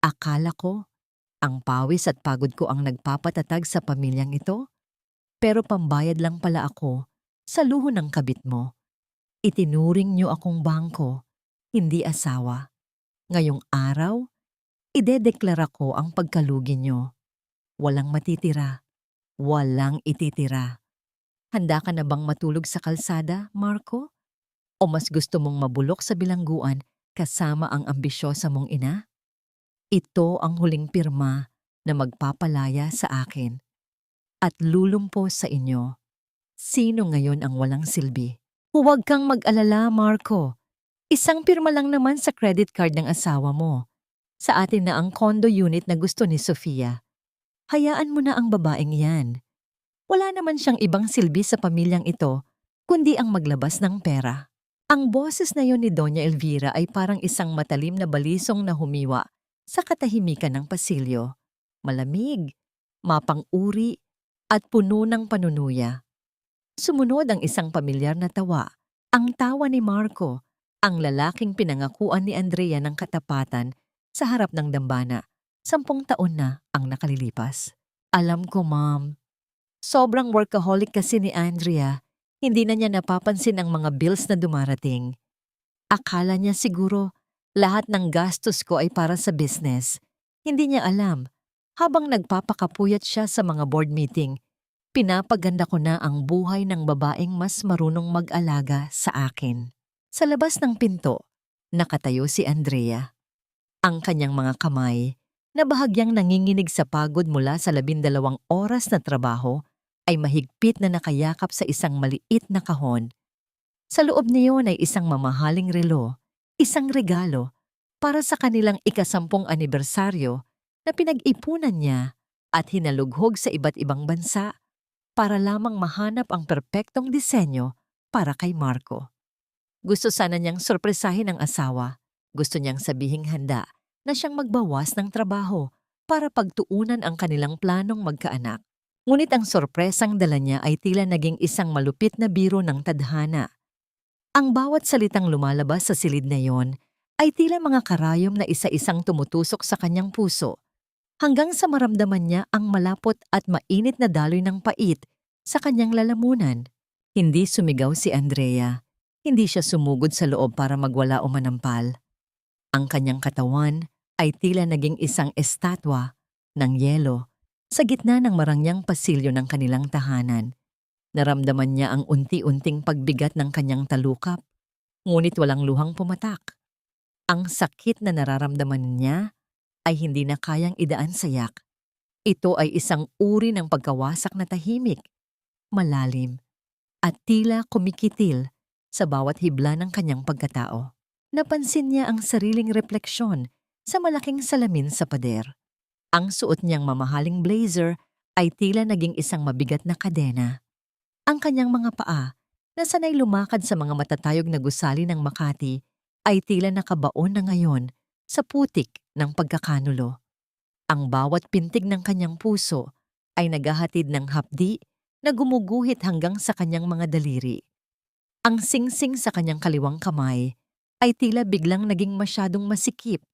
Akala ko, ang pawis at pagod ko ang nagpapatatag sa pamilyang ito, pero pambayad lang pala ako sa luho ng kabit mo. Itinuring niyo akong bangko, hindi asawa. Ngayong araw, idedeklara ko ang pagkalugi niyo. Walang matitira, walang ititira. Handa ka na bang matulog sa kalsada, Marco? O mas gusto mong mabulok sa bilangguan kasama ang ambisyosa mong ina? Ito ang huling pirma na magpapalaya sa akin at lulumpo sa inyo. Sino ngayon ang walang silbi? Huwag kang mag-alala, Marco. Isang pirma lang naman sa credit card ng asawa mo. Sa atin na ang condo unit na gusto ni Sofia. Hayaan mo na ang babaeng yan. Wala naman siyang ibang silbi sa pamilyang ito, kundi ang maglabas ng pera. Ang boses na yon ni Doña Elvira ay parang isang matalim na balisong na humiwa sa katahimikan ng pasilyo. Malamig, mapang-uri, at puno ng panunuya. Sumunod ang isang pamilyar na tawa, ang tawa ni Marco, ang lalaking pinangakuan ni Andrea ng katapatan sa harap ng dambana. 10 taon na ang nakalilipas. Alam ko, Ma'am. Sobrang workaholic kasi ni Andrea, hindi na niya napapansin ang mga bills na dumarating. Akala niya siguro lahat ng gastos ko ay para sa business. Hindi niya alam, habang nagpapakapuyat siya sa mga board meeting, pinapaganda ko na ang buhay ng babaeng mas marunong mag-alaga sa akin. Sa labas ng pinto, nakatayo si Andrea. Ang kanyang mga kamay, na bahagyang nanginginig sa pagod mula sa 12 oras na trabaho, ay mahigpit na nakayakap sa isang maliit na kahon. Sa loob niyon ay isang mamahaling relo, isang regalo para sa kanilang ika-10 anibersaryo na pinag-ipunan niya at hinalughog sa iba't ibang bansa para lamang mahanap ang perpektong disenyo para kay Marco. Gusto sana niyang sorpresahin ang asawa. Gusto niyang sabihing handa na siyang magbawas ng trabaho para pagtuunan ang kanilang planong magkaanak. Ngunit ang sorpresang dala niya ay tila naging isang malupit na biro ng tadhana. Ang bawat salitang lumalabas sa silid na yon ay tila mga karayom na isa-isang tumutusok sa kanyang puso, hanggang sa maramdaman niya ang malapot at mainit na daloy ng pait sa kanyang lalamunan. Hindi sumigaw si Andrea. Hindi siya sumugod sa loob para magwala o manampal. Ang kanyang katawan ay tila naging isang estatwa ng yelo sa gitna ng marangyang pasilyo ng kanilang tahanan. Naramdaman niya ang unti-unting pagbigat ng kanyang talukap, ngunit walang luhang pumatak. Ang sakit na nararamdaman niya ay hindi na kayang idaan sa yak. Ito ay isang uri ng pagkawasak na tahimik, malalim, at tila kumikitil sa bawat hibla ng kanyang pagkatao. Napansin niya ang sariling refleksyon sa malaking salamin sa pader. Ang suot niyang mamahaling blazer ay tila naging isang mabigat na kadena. Ang kanyang mga paa, na sanay lumakad sa mga matatayog na gusali ng Makati, ay tila nakabaon na ngayon sa putik ng pagkakanulo. Ang bawat pintig ng kanyang puso ay naghahatid ng hapdi na gumuguhit hanggang sa kanyang mga daliri. Ang singsing sa kanyang kaliwang kamay ay tila biglang naging masyadong masikip.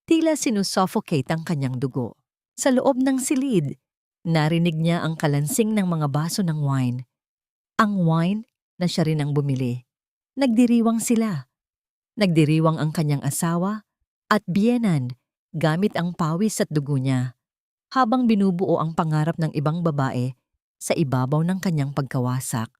Tila sinusuffocate ang kanyang dugo. Sa loob ng silid, narinig niya ang kalansing ng mga baso ng wine. Ang wine na siya rin ang bumili. Nagdiriwang sila. Nagdiriwang ang kanyang asawa at biyenan gamit ang pawis at dugo niya, habang binubuo ang pangarap ng ibang babae sa ibabaw ng kanyang pagkawasak.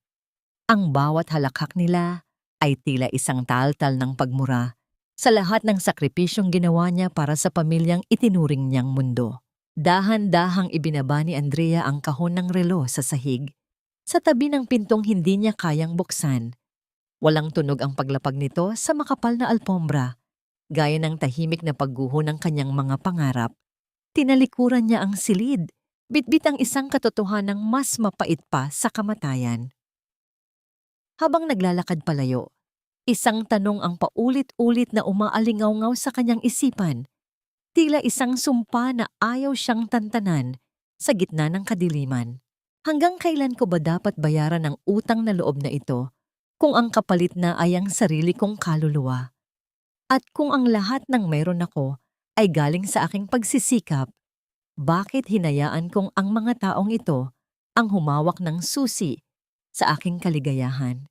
Ang bawat halakhak nila ay tila isang taltal ng pagmura sa lahat ng sakripisyong ginawa niya para sa pamilyang itinuring niyang mundo. Dahan-dahang ibinaba ni Andrea ang kahon ng relo sa sahig, sa tabi ng pintong hindi niya kayang buksan. Walang tunog ang paglapag nito sa makapal na alpombra, gaya ng tahimik na pagguho ng kanyang mga pangarap. Tinalikuran niya ang silid, bitbit ang isang katotohanang mas mapait pa sa kamatayan. Habang naglalakad palayo, isang tanong ang paulit-ulit na umaalingaw-ngaw sa kanyang isipan. Tila isang sumpa na ayaw siyang tantanan sa gitna ng kadiliman. Hanggang kailan ko ba dapat bayaran ang utang na loob na ito kung ang kapalit na ay ang sarili kong kaluluwa? At kung ang lahat ng meron ako ay galing sa aking pagsisikap. Bakit hinayaan kong ang mga taong ito ang humawak ng susi sa aking kaligayahan?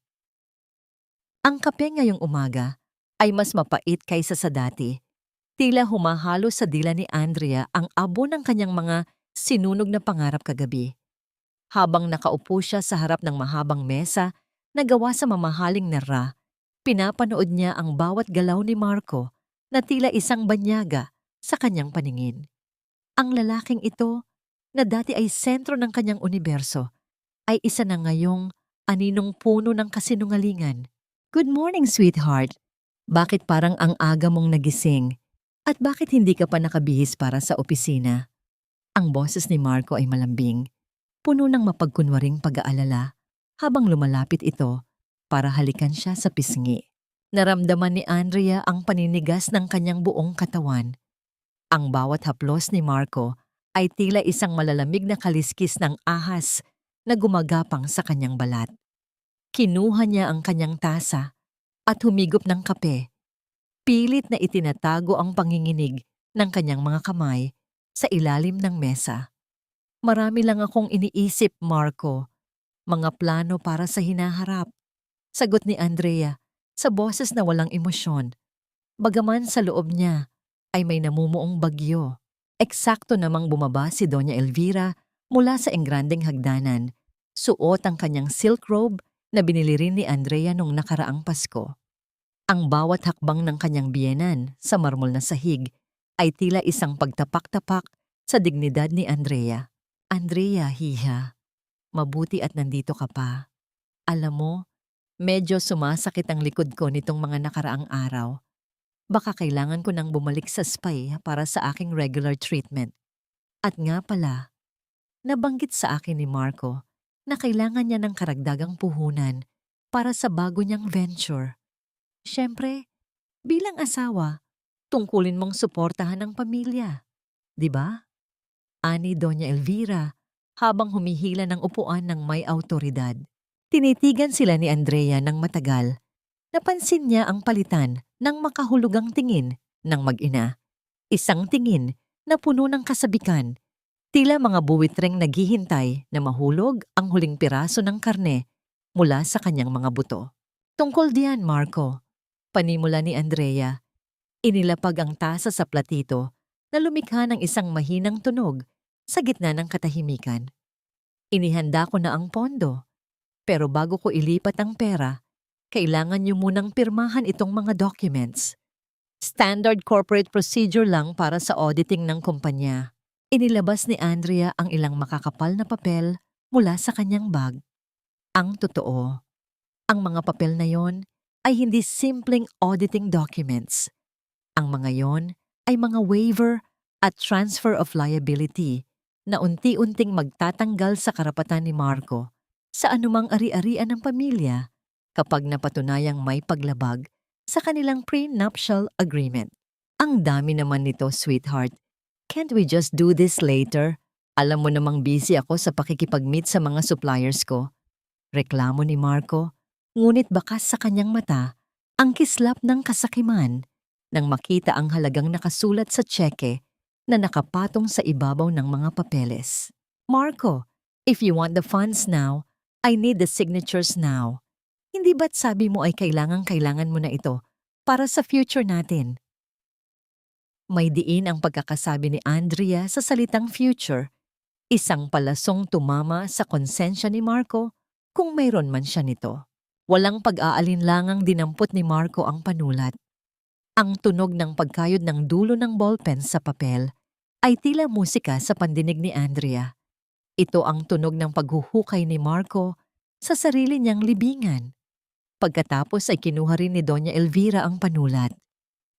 Ang kape ngayong umaga ay mas mapait kaysa sa dati. Tila humahalo sa dila ni Andrea ang abo ng kanyang mga sinunog na pangarap kagabi. Habang nakaupo siya sa harap ng mahabang mesa na gawa sa mamahaling nara, pinapanood niya ang bawat galaw ni Marco na tila isang banyaga sa kanyang paningin. Ang lalaking ito, na dati ay sentro ng kanyang universo, ay isa na ngayong aninong puno ng kasinungalingan. Good morning, sweetheart. Bakit parang ang aga mong nagising? At bakit hindi ka pa nakabihis para sa opisina? Ang boses ni Marco ay malambing, puno ng mapagkunwaring pag-aalala habang lumalapit ito para halikan siya sa pisngi. Naramdaman ni Andrea ang paninigas ng kanyang buong katawan. Ang bawat haplos ni Marco ay tila isang malalamig na kaliskis ng ahas na gumagapang sa kanyang balat. Kinuha niya ang kanyang tasa at humigop ng kape. Pilit na itinatago ang panginginig ng kanyang mga kamay sa ilalim ng mesa. Marami lang akong iniisip, Marco. Mga plano para sa hinaharap. Sagot ni Andrea sa boses na walang emosyon. Bagaman sa loob niya ay may namumuong bagyo. Eksakto namang bumaba si Doña Elvira mula sa engrandeng hagdanan. Suot ang kanyang silk robe na binili rin ni Andrea nung nakaraang Pasko. Ang bawat hakbang ng kanyang biyenan sa marmol na sahig ay tila isang pagtapak-tapak sa dignidad ni Andrea. Andrea, hiha, mabuti at nandito ka pa. Alam mo, medyo sumasakit ang likod ko nitong mga nakaraang araw. Baka kailangan ko nang bumalik sa spa para sa aking regular treatment. At nga pala, nabanggit sa akin ni Marco na kailangan niya ng karagdagang puhunan para sa bago niyang venture. Siyempre, bilang asawa, tungkulin mong suportahan ang pamilya. 'Di ba? Ani Doña Elvira habang humihila ng upuan ng may awtoridad. Tinitigan sila ni Andrea ng matagal. Napansin niya ang palitan ng makahulugang tingin ng mag-ina. Isang tingin na puno ng kasabikan. Tila mga buwitreng naghihintay na mahulog ang huling piraso ng karne mula sa kanyang mga buto. Tungkol diyan, Marco. Panimula ni Andrea. Inilapag ang tasa sa platito na lumikha ng isang mahinang tunog sa gitna ng katahimikan. Inihanda ko na ang pondo, pero bago ko ilipat ang pera, kailangan niyo munang pirmahan itong mga documents. Standard corporate procedure lang para sa auditing ng kumpanya. Inilabas ni Andrea ang ilang makakapal na papel mula sa kanyang bag. Ang totoo, ang mga papel na yon ay hindi simpleng auditing documents. Ang mga yon ay mga waiver at transfer of liability na unti-unting magtatanggal sa karapatan ni Marco sa anumang ari-arian ng pamilya kapag napatunayang may paglabag sa kanilang prenuptial agreement. Ang dami naman nito, sweetheart. Can't we just do this later? Alam mo namang busy ako sa pakikipag-meet sa mga suppliers ko. Reklamo ni Marco, ngunit bakas sa kanyang mata ang kislap ng kasakiman nang makita ang halagang nakasulat sa tseke na nakapatong sa ibabaw ng mga papeles. Marco, if you want the funds now, I need the signatures now. Hindi ba't sabi mo ay kailangan mo na ito para sa future natin? May diin ang pagkakasabi ni Andrea sa salitang future, isang palasong tumama sa konsensya ni Marco kung mayroon man siya nito. Walang pag-aalinlangang dinampot ni Marco ang panulat. Ang tunog ng pagkayod ng dulo ng ballpen sa papel ay tila musika sa pandinig ni Andrea. Ito ang tunog ng paghuhukay ni Marco sa sarili niyang libingan. Pagkatapos ay kinuha rin ni Doña Elvira ang panulat.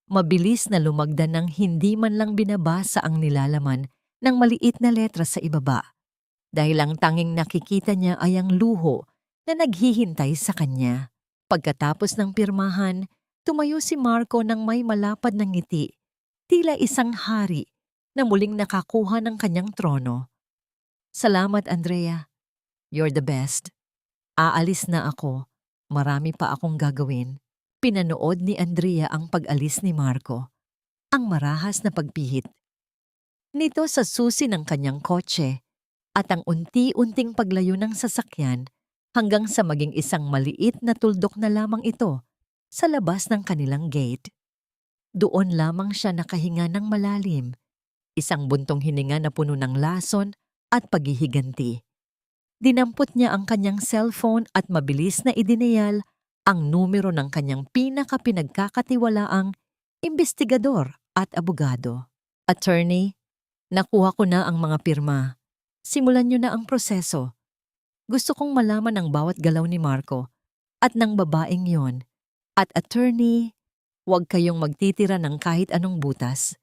Mabilis na lumagdan ng hindi man lang binabasa ang nilalaman ng maliit na letra sa ibaba. Dahil ang tanging nakikita niya ay ang luho na naghihintay sa kanya. Pagkatapos ng pirmahan, tumayo si Marco ng may malapad na ngiti, tila isang hari na muling nakakuha ng kanyang trono. Salamat, Andrea. You're the best. Aalis na ako. Marami pa akong gagawin. Pinanood ni Andrea ang pag-alis ni Marco. ang marahas na pagpihit nito sa susi ng kanyang kotse at ang unti-unting paglayo ng sasakyan hanggang sa maging isang maliit na tuldok na lamang ito sa labas ng kanilang gate. Doon lamang siya nakahinga ng malalim, isang buntong hininga na puno ng lason at paghihiganti. Dinampot niya ang kanyang cellphone at mabilis na idinayal ang numero ng kanyang pinakapinagkakatiwalaang imbestigador at abogado. Attorney, nakuha ko na ang mga pirma. Simulan niyo na ang proseso. Gusto kong malaman ang bawat galaw ni Marco at ng babaeng yon. At attorney, huwag kayong magtitira ng kahit anong butas.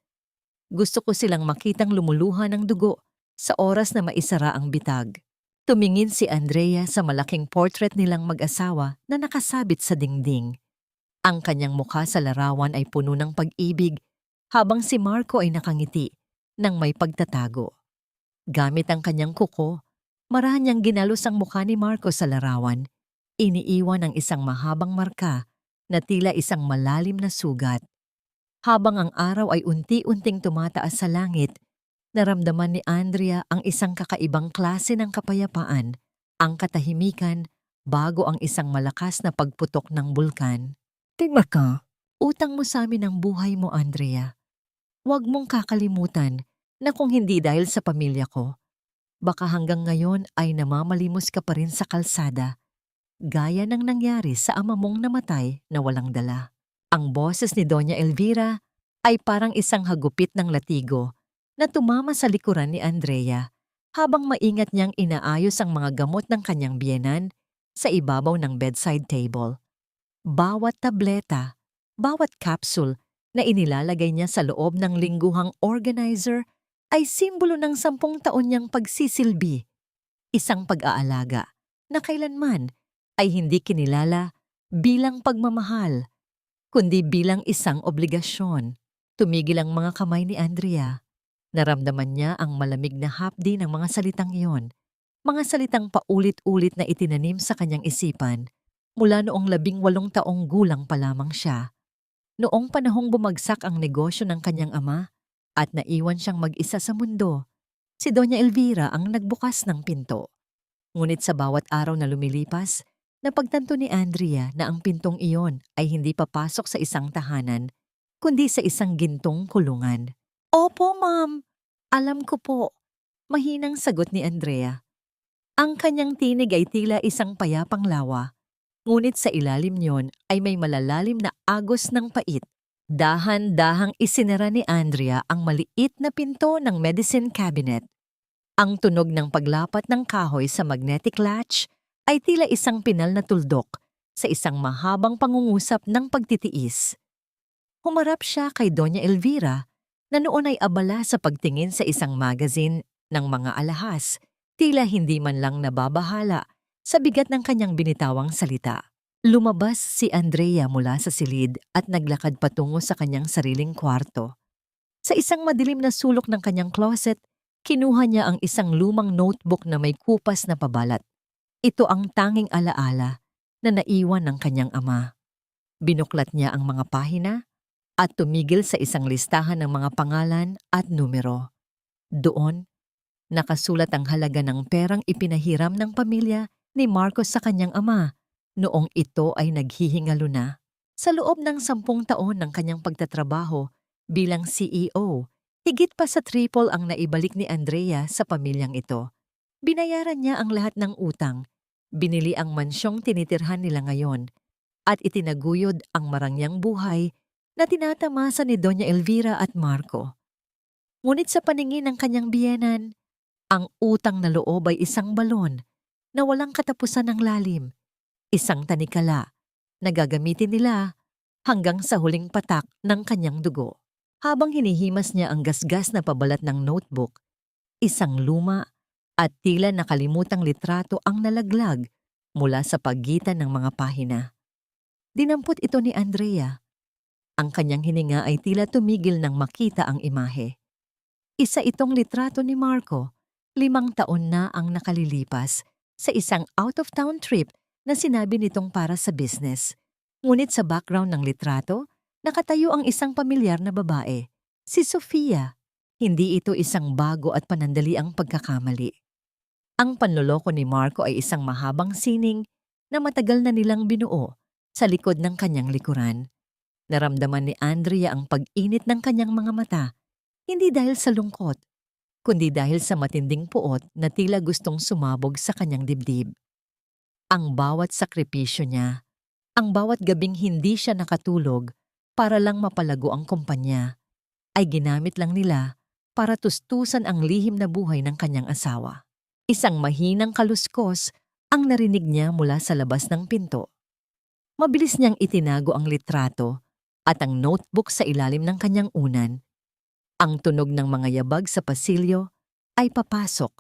Gusto ko silang makitang lumuluha ng dugo sa oras na maisara ang bitag. Tumingin si Andrea sa malaking portrait nilang mag-asawa na nakasabit sa dingding. Ang kanyang mukha sa larawan ay puno ng pag-ibig habang si Marco ay nakangiti nang may pagtatago. Gamit ang kanyang kuko, marahan niyang ginalos ang mukha ni Marco sa larawan. Iniiwan ang isang mahabang marka na tila isang malalim na sugat. Habang ang araw ay unti-unting tumataas sa langit, naramdaman ni Andrea ang isang kakaibang klase ng kapayapaan, ang katahimikan bago ang isang malakas na pagputok ng bulkan. Tingnan ka, utang mo sa amin ang buhay mo, Andrea. Huwag mong kakalimutan na kung hindi dahil sa pamilya ko, baka hanggang ngayon ay namamalimos ka pa rin sa kalsada, gaya ng nangyari sa ama mong namatay na walang dala. Ang boses ni Doña Elvira ay parang isang hagupit ng latigo na tumama sa likuran ni Andrea habang maingat niyang inaayos ang mga gamot ng kanyang biyenan sa ibabaw ng bedside table. Bawat tableta, bawat capsule na inilalagay niya sa loob ng lingguhang organizer ay simbolo ng 10 taon niyang pagsisilbi. Isang pag-aalaga na kailanman ay hindi kinilala bilang pagmamahal, kundi bilang isang obligasyon. Tumigil ang mga kamay ni Andrea. Naramdaman niya ang malamig na hapdi ng mga salitang iyon, mga salitang paulit-ulit na itinanim sa kanyang isipan mula noong 18 taong gulang pa lamang siya. Noong panahong bumagsak ang negosyo ng kanyang ama at naiwan siyang mag-isa sa mundo, si Doña Elvira ang nagbukas ng pinto. Ngunit sa bawat araw na lumilipas, napagtanto ni Andrea na ang pintong iyon ay hindi papasok sa isang tahanan, kundi sa isang gintong kulungan. Opo, ma'am. Alam ko po. Mahinang sagot ni Andrea. Ang kanyang tinig ay tila isang payapang lawa, ngunit sa ilalim niyon ay may malalalim na agos ng pait. Dahan-dahang isinara ni Andrea ang maliit na pinto ng medicine cabinet. Ang tunog ng paglapat ng kahoy sa magnetic latch ay tila isang pinal na tuldok sa isang mahabang pangungusap ng pagtitiis. Humarap siya kay Doña Elvira na noon ay abala sa pagtingin sa isang magazine ng mga alahas, tila hindi man lang nababahala sa bigat ng kanyang binitawang salita. Lumabas si Andrea mula sa silid at naglakad patungo sa kanyang sariling kwarto. Sa isang madilim na sulok ng kanyang closet, kinuha niya ang isang lumang notebook na may kupas na pabalat. Ito ang tanging alaala na naiwan ng kanyang ama. Binuklat niya ang mga pahina at tumigil sa isang listahan ng mga pangalan at numero. Doon, nakasulat ang halaga ng perang ipinahiram ng pamilya ni Marcos sa kanyang ama noong ito ay naghihingalo na. Sa loob ng 10 taon ng kanyang pagtatrabaho bilang CEO, higit pa sa triple ang naibalik ni Andrea sa pamilyang ito. Binayaran niya ang lahat ng utang, binili ang mansyong tinitirhan nila ngayon, at itinaguyod ang marangyang buhay na tinatamasa ni Doña Elvira at Marco. Ngunit sa paningin ng kanyang biyenan, ang utang na loob ay isang balon na walang katapusan ng lalim, isang tanikala na gagamitin nila hanggang sa huling patak ng kanyang dugo. Habang hinihimas niya ang gasgas na pabalat ng notebook, isang luma at tila nakalimutang litrato ang nalaglag mula sa pagitan ng mga pahina. Dinampot ito ni Andrea. Ang kanyang hininga ay tila tumigil nang makita ang imahe. Isa itong litrato ni Marco, 5 taon na ang nakalilipas sa isang out-of-town trip na sinabi nitong para sa business. Ngunit sa background ng litrato, nakatayo ang isang pamilyar na babae, Si Sofia, hindi ito isang bago at panandaliang pagkakamali. Ang panloloko ni Marco ay isang mahabang sining na matagal na nilang binuo sa likod ng kanyang likuran. Naramdaman ni Andrea ang pag-init ng kanyang mga mata, hindi dahil sa lungkot, kundi dahil sa matinding puot na tila gustong sumabog sa kanyang dibdib. Ang bawat sakripisyo niya, ang bawat gabing hindi siya nakatulog para lang mapalago ang kumpanya, ay ginamit lang nila para tustusan ang lihim na buhay ng kanyang asawa. Isang mahinang kaluskos ang narinig niya mula sa labas ng pinto. Mabilis niyang itinago ang litrato at ang notebook sa ilalim ng kanyang unan. Ang tunog ng mga yabag sa pasilyo ay papasok,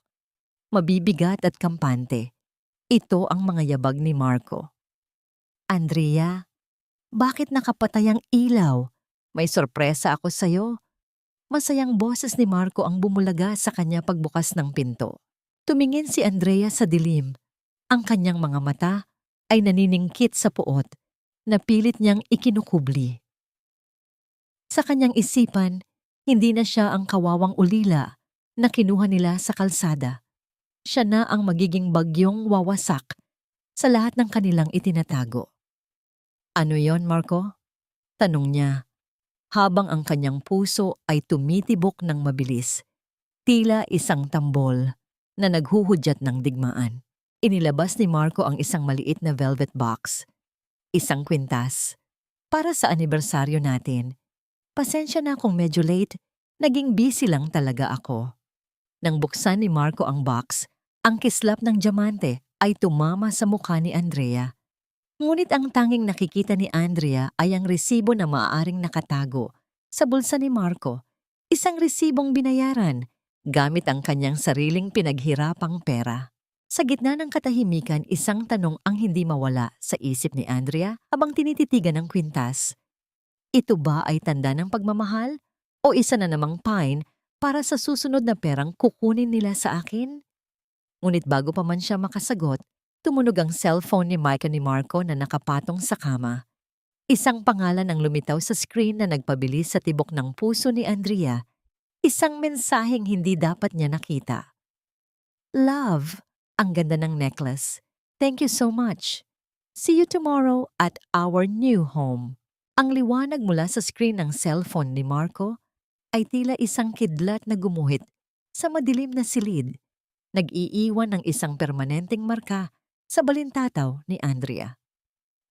mabibigat at kampante. Ito ang mga yabag ni Marco. Andrea, bakit nakapatay ang ilaw? May sorpresa ako sa'yo. Masayang boses ni Marco ang bumulaga sa kanya pagbukas ng pinto. Tumingin si Andrea sa dilim. Ang kanyang mga mata ay naniningkit sa puot na pilit niyang ikinukubli. Sa kanyang isipan, hindi na siya ang kawawang ulila na kinuha nila sa kalsada. Siya na ang magiging bagyong wawasak sa lahat ng kanilang itinatago. Ano yon, Marco? Tanong niya, habang ang kanyang puso ay tumitibok ng mabilis, tila isang tambol na naghuhudyat ng digmaan. Inilabas ni Marco ang isang maliit na velvet box, isang kwintas, para sa anibersaryo natin. Pasensya na kung medyo late, naging busy lang talaga ako. Nang buksan ni Marco ang box, ang kislap ng diamante ay tumama sa mukha ni Andrea. Ngunit ang tanging nakikita ni Andrea ay ang resibo na maaaring nakatago sa bulsa ni Marco, isang resibong binayaran gamit ang kanyang sariling pinaghirapang pera. Sa gitna ng katahimikan, isang tanong ang hindi mawala sa isip ni Andrea habang tinititigan ng kwintas. Ito ba ay tanda ng pagmamahal o isa na namang pine para sa susunod na perang kukunin nila sa akin? Ngunit bago pa man siya makasagot, tumunog ang cellphone ni Micah ni Marco na nakapatong sa kama. Isang pangalan ang lumitaw sa screen na nagpabilis sa tibok ng puso ni Andrea. Isang mensaheng hindi dapat niya nakita. Love, ang ganda ng necklace. Thank you so much. See you tomorrow at our new home. Ang liwanag mula sa screen ng cellphone ni Marco ay tila isang kidlat na gumuhit sa madilim na silid, nag-iiwan ng isang permanenteng marka sa balintataw ni Andrea.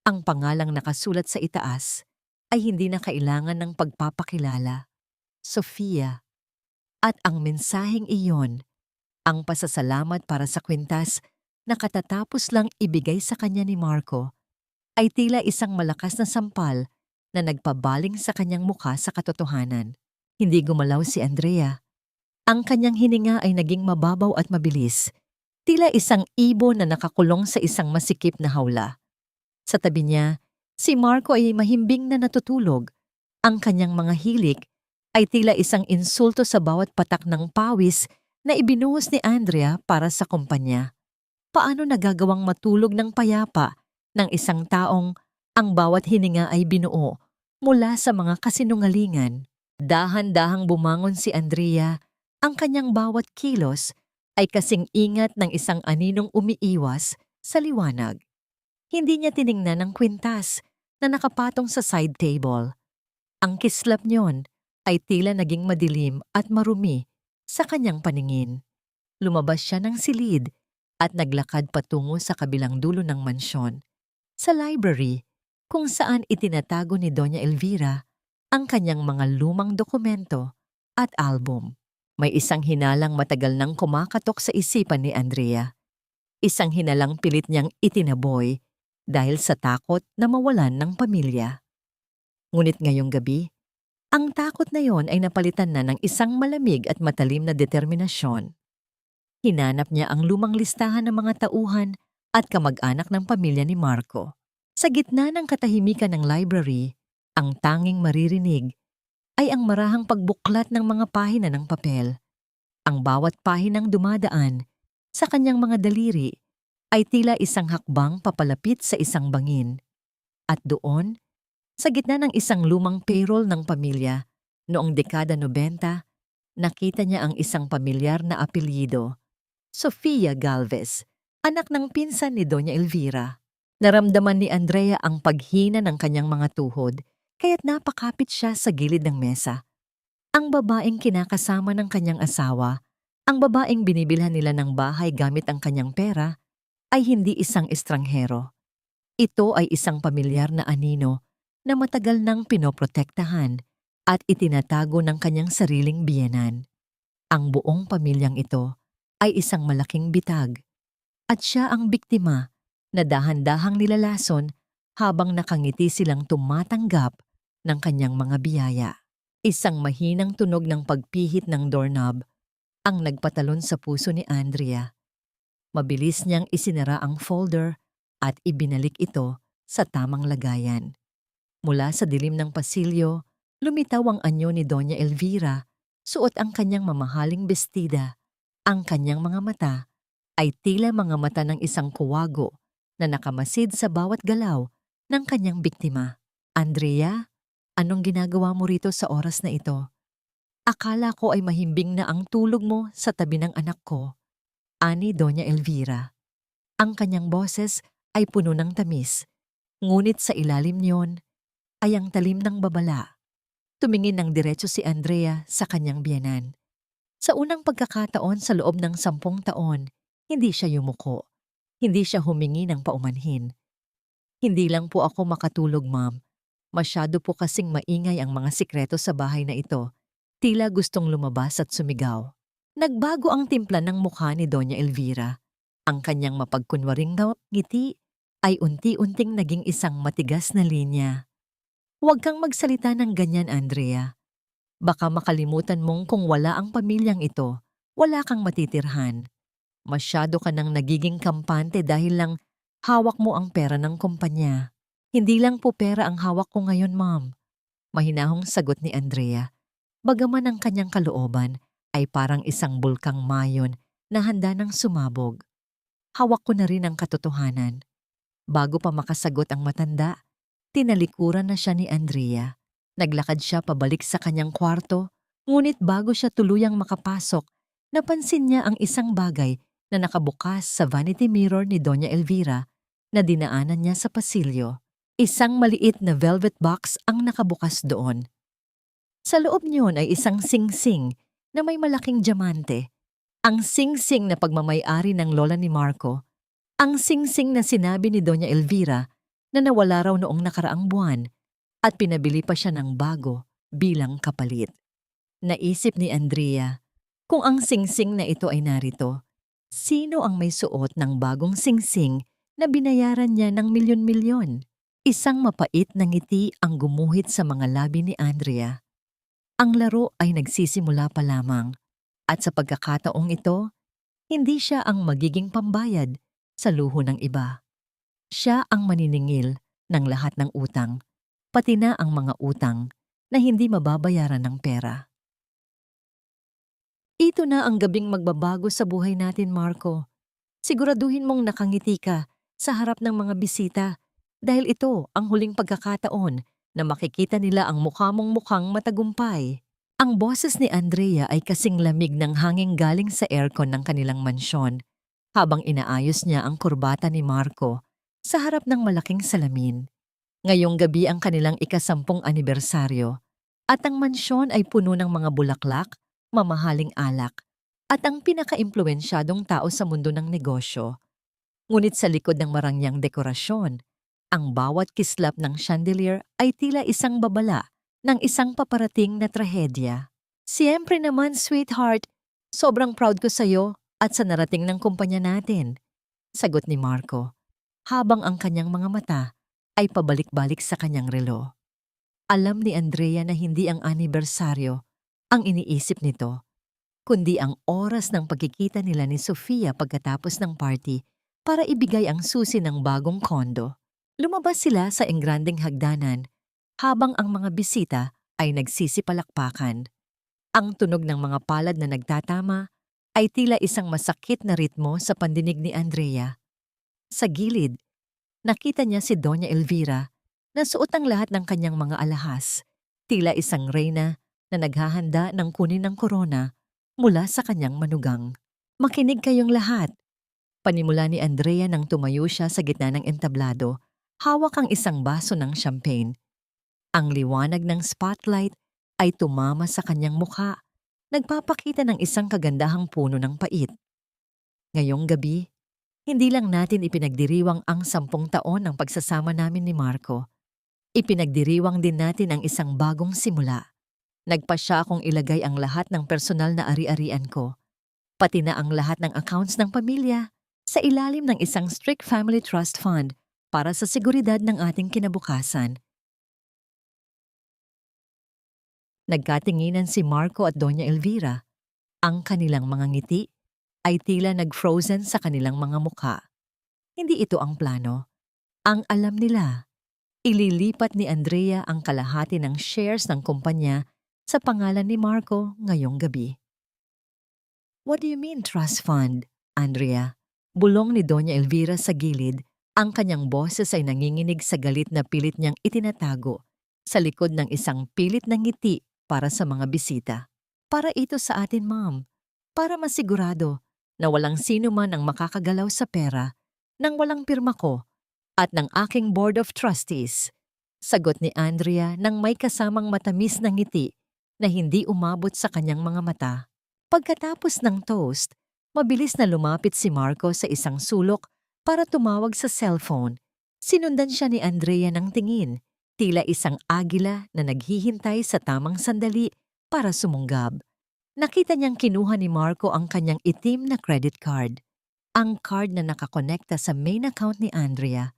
Ang pangalang nakasulat sa itaas ay hindi na kailangan ng pagpapakilala, Sofia, at ang mensaheng iyon, ang pasasalamat para sa kwintas na katatapos lang ibigay sa kanya ni Marco, ay tila isang malakas na sampal na nagpabaling sa kanyang mukha sa katotohanan. Hindi gumalaw si Andrea. Ang kanyang hininga ay naging mababaw at mabilis, tila isang ibon na nakakulong sa isang masikip na hawla. Sa tabi niya, si Marco ay mahimbing na natutulog. Ang kanyang mga hilik ay tila isang insulto sa bawat patak ng pawis na ibinuhos ni Andrea para sa kumpanya. Paano nagagawang matulog ng payapa ng isang taong ang bawat hininga ay binuo mula sa mga kasinungalingan? Dahan-dahang bumangon si Andrea. Ang kanyang bawat kilos ay kasing ingat ng isang aninong umiiwas sa liwanag. Hindi niya tiningnan ang kwintas na nakapatong sa side table. Ang kislap niyon ay tila naging madilim at marumi sa kanyang paningin. Lumabas siya ng silid at naglakad patungo sa kabilang dulo ng mansyon, sa library kung saan itinatago ni Doña Elvira ang kanyang mga lumang dokumento at album. May isang hinalang matagal nang kumakatok sa isipan ni Andrea. Isang hinalang pilit niyang itinaboy dahil sa takot na mawalan ng pamilya. Ngunit ngayong gabi, ang takot na yon ay napalitan na ng isang malamig at matalim na determinasyon. Hinanap niya ang lumang listahan ng mga tauhan at kamag-anak ng pamilya ni Marco. Sa gitna ng katahimikan ng library, ang tanging maririnig ay ang marahang pagbuklat ng mga pahina ng papel. Ang bawat pahinang dumadaan sa kanyang mga daliri ay tila isang hakbang papalapit sa isang bangin. At doon, sa gitna ng isang lumang payroll ng pamilya, Noong dekada 90, nakita niya ang isang pamilyar na apelyido, Sofia Galvez, anak ng pinsan ni Doña Elvira. Naramdaman ni Andrea ang paghina ng kanyang mga tuhod, kaya't napakapit siya sa gilid ng mesa. Ang babaeng kinakasama ng kanyang asawa, ang babaeng binibilhan nila ng bahay gamit ang kanyang pera, ay hindi isang estranghero. Ito ay isang pamilyar na anino na matagal nang pinoprotektahan at itinatago ng kanyang sariling biyenan. Ang buong pamilyang ito ay isang malaking bitag at siya ang biktima na dahan-dahang nilalason habang nakangiti silang tumatanggap ng kanyang mga biyaya. Isang mahinang tunog ng pagpihit ng doorknob ang nagpatalon sa puso ni Andrea. Mabilis niyang isinara ang folder at ibinalik ito sa tamang lagayan. Mula sa dilim ng pasilyo, lumitaw ang anyo ni Doña Elvira, suot ang kanyang mamahaling bestida. Ang kanyang mga mata ay tila mga mata ng isang kuwago na nakamasid sa bawat galaw ng kanyang biktima. Andrea, anong ginagawa mo rito sa oras na ito? Akala ko ay mahimbing na ang tulog mo sa tabi ng anak ko, ani Doña Elvira. Ang kanyang boses ay puno ng tamis, ngunit sa ilalim niyon ay ang talim ng babala. Tumingin ng diretso si Andrea sa kanyang biyenan. Sa unang pagkakataon sa loob ng 10 taon, hindi siya yumuko. Hindi siya humingi ng paumanhin. Hindi lang po ako makatulog, ma'am. Masyado po kasing maingay ang mga sikreto sa bahay na ito. Tila gustong lumabas at sumigaw. Nagbago ang timpla ng mukha ni Doña Elvira. Ang kanyang mapagkunwaring ngiti ay unti-unting naging isang matigas na linya. Huwag kang magsalita ng ganyan, Andrea. Baka makalimutan mong kung wala ang pamilyang ito, wala kang matitirhan. Masyado ka nang nagiging kampante dahil lang hawak mo ang pera ng kumpanya. Hindi lang po pera ang hawak ko ngayon, ma'am. Mahinahong sagot ni Andrea. Bagaman ang kanyang kalooban ay parang isang bulkang mayon na handa ng sumabog. Hawak ko na rin ang katotohanan. Bago pa makasagot ang matanda, tinalikuran na siya ni Andrea. Naglakad siya pabalik sa kanyang kwarto, ngunit bago siya tuluyang makapasok, napansin niya ang isang bagay na nakabukas sa vanity mirror ni Doña Elvira na dinaanan niya sa pasilyo. Isang maliit na velvet box ang nakabukas doon. Sa loob niyon ay isang singsing na may malaking diamante. Ang singsing na pagmamay-ari ng lola ni Marco. Ang singsing na sinabi ni Doña Elvira na nawala raw noong nakaraang buwan at pinabili pa siya ng bago bilang kapalit. Naisip ni Andrea, kung ang singsing na ito ay narito, sino ang may suot ng bagong singsing na binayaran niya ng milyon-milyon? Isang mapait na ngiti ang gumuhit sa mga labi ni Andrea. Ang laro ay nagsisimula pa lamang at sa pagkakataong ito, hindi siya ang magiging pambayad sa luho ng iba. Siya ang maniningil ng lahat ng utang, pati na ang mga utang na hindi mababayaran ng pera. Ito na ang gabing magbabago sa buhay natin, Marco. Siguraduhin mong nakangiti ka sa harap ng mga bisita dahil ito ang huling pagkakataon na makikita nila ang mukha mong mukhang matagumpay. Ang boses ni Andrea ay kasing lamig ng hangin galing sa aircon ng kanilang mansyon habang inaayos niya ang kurbata ni Marco sa harap ng malaking salamin. Ngayong gabi ang kanilang ika-10 anibersaryo at ang mansyon ay puno ng mga bulaklak, mamahaling alak at ang pinaka-impluwensyadong tao sa mundo ng negosyo. Ngunit sa likod ng marangyang dekorasyon, ang bawat kislap ng chandelier ay tila isang babala ng isang paparating na trahedya. Siyempre naman, sweetheart, sobrang proud ko sa'yo at sa narating ng kumpanya natin, sagot ni Marco, habang ang kanyang mga mata ay pabalik-balik sa kanyang relo. Alam ni Andrea na hindi ang anibersaryo ang iniisip nito, kundi ang oras ng pagkikita nila ni Sofia pagkatapos ng party para ibigay ang susi ng bagong kondo. Lumabas sila sa engrandeng hagdanan habang ang mga bisita ay nagsisipalakpakan. Ang tunog ng mga palad na nagtatama ay tila isang masakit na ritmo sa pandinig ni Andrea. Sa gilid, nakita niya si Doña Elvira na suot ang lahat ng kanyang mga alahas, tila isang reyna na naghahanda ng kunin ng korona mula sa kanyang manugang. Makinig kayong lahat. Panimula ni Andrea nang tumayo siya sa gitna ng entablado, hawak ang isang baso ng champagne. Ang liwanag ng spotlight ay tumama sa kanyang mukha, nagpapakita ng isang kagandahang puno ng pait. Ngayong gabi, hindi lang natin ipinagdiriwang ang 10 taon ng pagsasama namin ni Marco. Ipinagdiriwang din natin ang isang bagong simula. Nagpa siya akong ilagay ang lahat ng personal na ari-arian ko, pati na ang lahat ng accounts ng pamilya, sa ilalim ng isang strict family trust fund para sa seguridad ng ating kinabukasan. Nagkatinginan si Marco at Doña Elvira. Ang kanilang mga ngiti ay tila nag-frozen sa kanilang mga mukha. Hindi ito ang plano. Ang alam nila, ililipat ni Andrea ang kalahati ng shares ng kumpanya sa pangalan ni Marco ngayong gabi. What do you mean, trust fund, Andrea? Bulong ni Doña Elvira sa gilid, ang kanyang boses ay nanginginig sa galit na pilit niyang itinatago sa likod ng isang pilit na ngiti para sa mga bisita. Para ito sa atin, ma'am. Para masigurado na walang sino man ang makakagalaw sa pera nang walang pirma ko at ng aking board of trustees. Sagot ni Andrea nang may kasamang matamis na ngiti na hindi umabot sa kanyang mga mata. Pagkatapos ng toast, mabilis na lumapit si Marco sa isang sulok para tumawag sa cellphone. Sinundan siya ni Andrea ng tingin, tila isang agila na naghihintay sa tamang sandali para sumunggab. Nakita niyang kinuha ni Marco ang kanyang itim na credit card, ang card na nakakonekta sa main account ni Andrea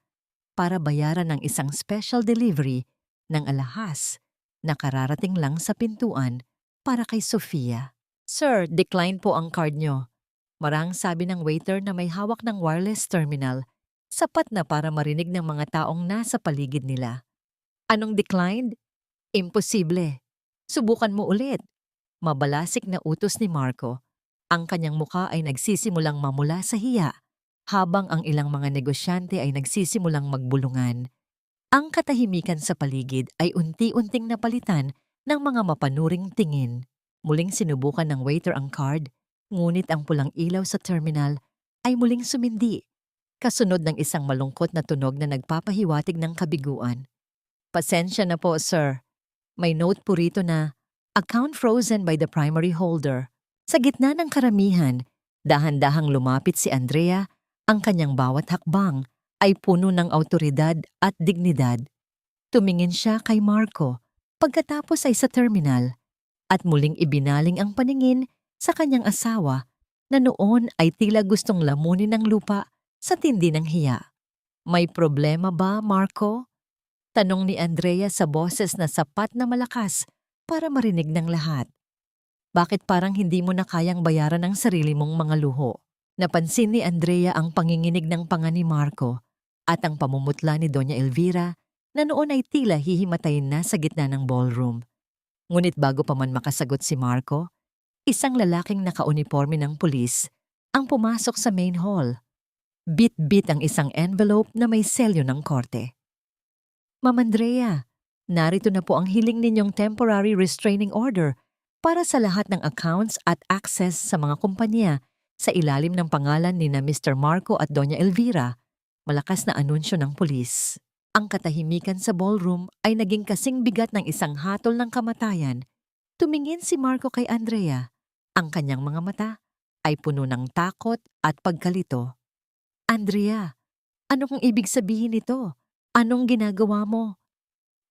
para bayaran ng isang special delivery ng alahas na kararating lang sa pintuan para kay Sofia. Sir, decline po ang card nyo. Marang sabi ng waiter na may hawak ng wireless terminal, sapat na para marinig ng mga taong nasa paligid nila. Anong declined? Imposible. Subukan mo ulit. Mabalasik na utos ni Marco. Ang kanyang muka ay nagsisimulang mamula sa hiya, habang ang ilang mga negosyante ay nagsisimulang magbulungan. Ang katahimikan sa paligid ay unti-unting napalitan ng mga mapanuring tingin. Muling sinubukan ng waiter ang card, ngunit ang pulang ilaw sa terminal ay muling sumindi, kasunod ng isang malungkot na tunog na nagpapahiwatig ng kabiguan. Pasensya na po, sir. May note po rito na, account frozen by the primary holder. Sa gitna ng karamihan, dahan-dahang lumapit si Andrea, ang kanyang bawat hakbang ay puno ng awtoridad at dignidad. Tumingin siya kay Marco, pagkatapos ay sa terminal, at muling ibinaling ang paningin sa kanyang asawa na noon ay tila gustong lamunin ng lupa sa tindi ng hiya. May problema ba, Marco? Tanong ni Andrea sa boses na sapat na malakas para marinig ng lahat. Bakit parang hindi mo na kayang bayaran ang sarili mong mga luho? Napansin ni Andrea ang panginginig ng panga ni Marco at ang pamumutla ni Doña Elvira na noon ay tila hihimatayin na sa gitna ng ballroom. Ngunit bago pa man makasagot si Marco, isang lalaking nakauniforme ng pulis ang pumasok sa main hall. Bit-bit ang isang envelope na may selyo ng korte. Ma'am Andrea, narito na po ang hiling ninyong temporary restraining order para sa lahat ng accounts at access sa mga kumpanya sa ilalim ng pangalan ni na Mr. Marco at Doña Elvira. Malakas na anunsyo ng pulis. Ang katahimikan sa ballroom ay naging kasing bigat ng isang hatol ng kamatayan. Tumingin si Marco kay Andrea. Ang kanyang mga mata ay puno ng takot at pagkalito. Andrea, ano kung ibig sabihin nito? Anong ginagawa mo?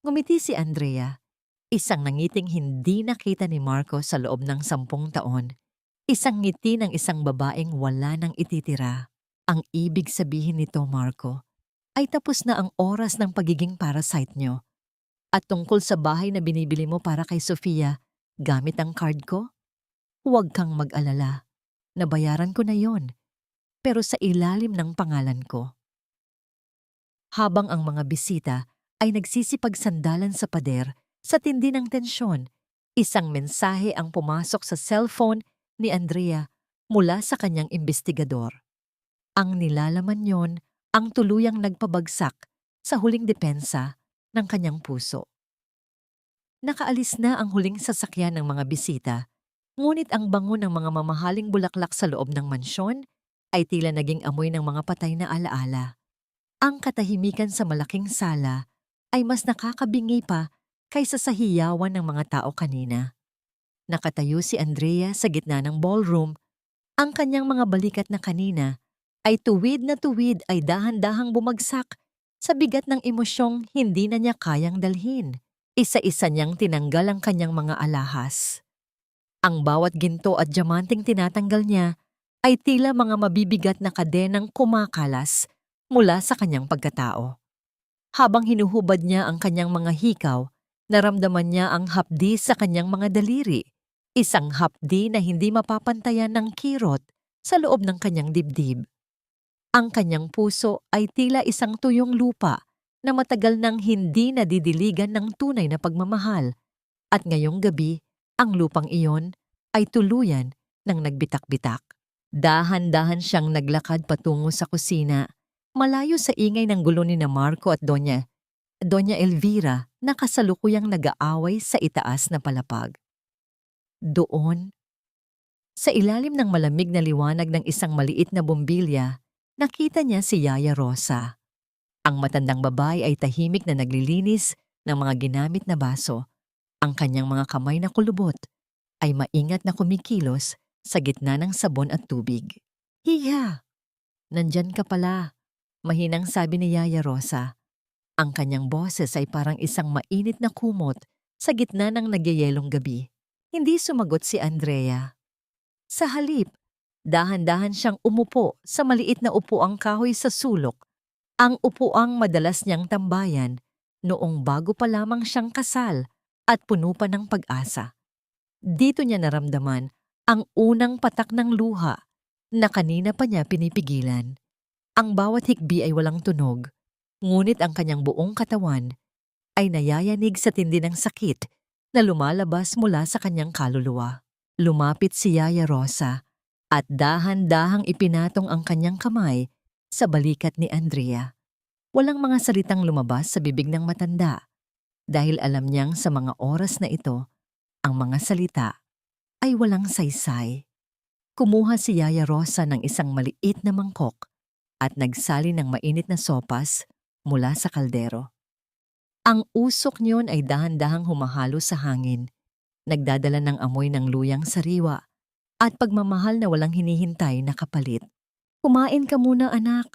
Ngumiti si Andrea, isang nangiting hindi nakita ni Marco sa loob ng 10 taon. Isang ngiti ng isang babaeng wala nang ititira. Ang ibig sabihin nito, Marco, ay tapos na ang oras ng pagiging parasite nyo. At tungkol sa bahay na binibili mo para kay Sofia, gamit ang card ko? Huwag kang mag-alala. Nabayaran ko na yon, pero sa ilalim ng pangalan ko. Habang ang mga bisita ay nagsisipagsandalan sa pader sa tindi ng tensyon, isang mensahe ang pumasok sa cellphone ni Andrea mula sa kanyang imbestigador. Ang nilalaman yon ang tuluyang nagpabagsak sa huling depensa ng kanyang puso. Nakaalis na ang huling sasakyan ng mga bisita, ngunit ang bango ng mga mamahaling bulaklak sa loob ng mansyon ay tila naging amoy ng mga patay na alaala. Ang katahimikan sa malaking sala ay mas nakakabingi pa kaysa sa hiyawan ng mga tao kanina. Nakatayo si Andrea sa gitna ng ballroom. Ang kanyang mga balikat na kanina ay tuwid na tuwid ay dahan-dahang bumagsak sa bigat ng emosyong hindi na niya kayang dalhin. Isa-isa niyang tinanggal ang kanyang mga alahas. Ang bawat ginto at diamanting tinatanggal niya ay tila mga mabibigat na kadenang kumakalas mula sa kanyang pagkatao. Habang hinuhubad niya ang kanyang mga hikaw, naramdaman niya ang hapdi sa kanyang mga daliri. Isang hapdi na hindi mapapantayan ng kirot sa loob ng kanyang dibdib. Ang kanyang puso ay tila isang tuyong lupa na matagal nang hindi nadidiligan ng tunay na pagmamahal. At ngayong gabi, ang lupang iyon ay tuluyan ng nagbitak-bitak. Dahan-dahan siyang naglakad patungo sa kusina, malayo sa ingay ng gulo ni na Marco at Doña Elvira na kasalukuyang nag-aaway sa itaas na palapag. Doon, sa ilalim ng malamig na liwanag ng isang maliit na bombilya, nakita niya si Yaya Rosa. Ang matandang babae ay tahimik na naglilinis ng mga ginamit na baso. Ang kanyang mga kamay na kulubot ay maingat na kumikilos sa gitna ng sabon at tubig. "Hiya! Nandyan ka pala," mahinang sabi ni Yaya Rosa. Ang kanyang boses ay parang isang mainit na kumot sa gitna ng nagyayelong gabi. Hindi sumagot si Andrea. Sa halip, dahan-dahan siyang umupo sa maliit na upuang kahoy sa sulok, ang upuang madalas niyang tambayan noong bago pa lamang siyang kasal at puno pa ng pag-asa. Dito niya naramdaman ang unang patak ng luha na kanina pa niya pinipigilan. Ang bawat hikbi ay walang tunog, ngunit ang kanyang buong katawan ay nayayanig sa tindi ng sakit na lumalabas mula sa kanyang kaluluwa. Lumapit si Yaya Rosa at dahan-dahang ipinatong ang kanyang kamay sa balikat ni Andrea. Walang mga salitang lumabas sa bibig ng matanda dahil alam niyang sa mga oras na ito, ang mga salita ay walang saysay. Kumuha si Yaya Rosa ng isang maliit na mangkok at nagsali ng mainit na sopas mula sa kaldero. Ang usok niyon ay dahan-dahang humahalo sa hangin, nagdadala ng amoy ng luyang sariwa at pagmamahal na walang hinihintay na kapalit. "Kumain ka muna, anak.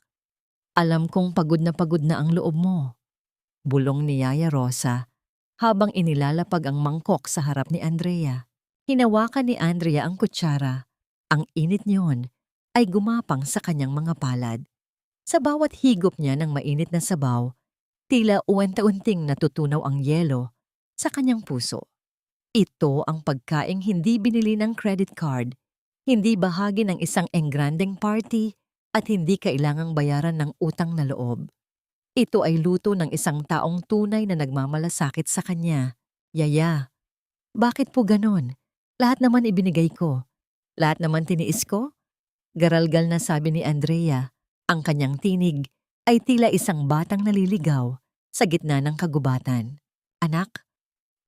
Alam kong pagod na ang loob mo," bulong ni Yaya Rosa habang inilalapag ang mangkok sa harap ni Andrea. Hinawakan ni Andrea ang kutsara. Ang init niyon ay gumapang sa kanyang mga palad. Sa bawat higop niya ng mainit na sabaw, tila unti-unting natutunaw ang yelo sa kanyang puso. Ito ang pagkaing hindi binili ng credit card, hindi bahagi ng isang engrandeng party at hindi kailangang bayaran ng utang na loob. Ito ay luto ng isang taong tunay na nagmamalasakit sa kanya. "Yaya, bakit po ganon? Lahat naman ibinigay ko. Lahat naman tiniis ko?" Garalgal na sabi ni Andrea. Ang kanyang tinig ay tila isang batang naliligaw sa gitna ng kagubatan. "Anak,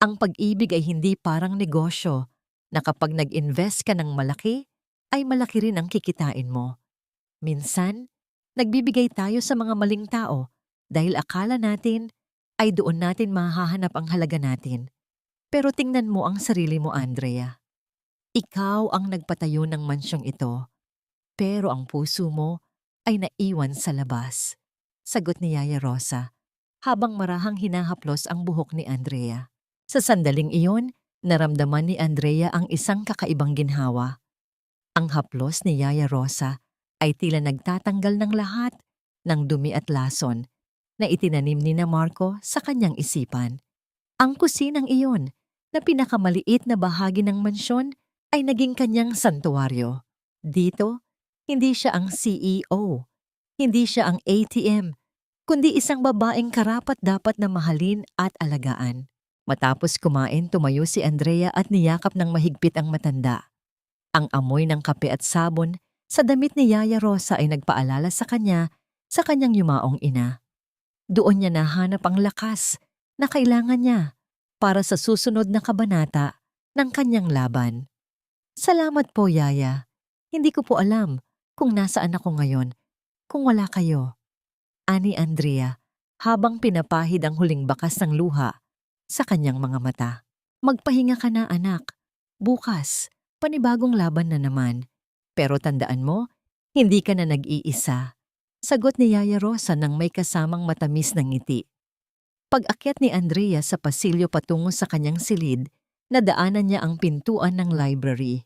ang pag-ibig ay hindi parang negosyo na kapag nag-invest ka ng malaki, ay malaki rin ang kikitain mo. Minsan, nagbibigay tayo sa mga maling tao dahil akala natin ay doon natin mahahanap ang halaga natin. Pero tingnan mo ang sarili mo, Andrea. Ikaw ang nagpatayo ng mansyong ito, pero ang puso mo ay naiwan sa labas," sagot ni Yaya Rosa habang marahang hinahaplos ang buhok ni Andrea. Sa sandaling iyon, naramdaman ni Andrea ang isang kakaibang ginhawa. Ang haplos ni Yaya Rosa ay tila nagtatanggal ng lahat ng dumi at lason na itinanim ni na Marco sa kanyang isipan. Ang kusinang iyon, na pinakamaliit na bahagi ng mansyon, ay naging kanyang santuwaryo. Dito, hindi siya ang CEO, hindi siya ang ATM, kundi isang babaeng karapat-dapat na mahalin at alagaan. Matapos kumain, tumayo si Andrea at niyakap ng mahigpit ang matanda. Ang amoy ng kape at sabon sa damit ni Yaya Rosa ay nagpaalala sa kanya sa kanyang yumaong ina. Doon niya nahanap ang lakas na kailangan niya para sa susunod na kabanata ng kanyang laban. Salamat po, Yaya. Hindi ko po alam kung nasaan ako ngayon kung wala kayo. Ani Andrea, habang pinapahid ang huling bakas ng luha sa kanyang mga mata. Magpahinga ka na, anak. Bukas, panibagong laban na naman. Pero tandaan mo, hindi ka na nag-iisa. Sagot ni Yaya Rosa nang may kasamang matamis ng ngiti. Pag-akyat ni Andrea sa pasilyo patungo sa kanyang silid, nadaanan niya ang pintuan ng library.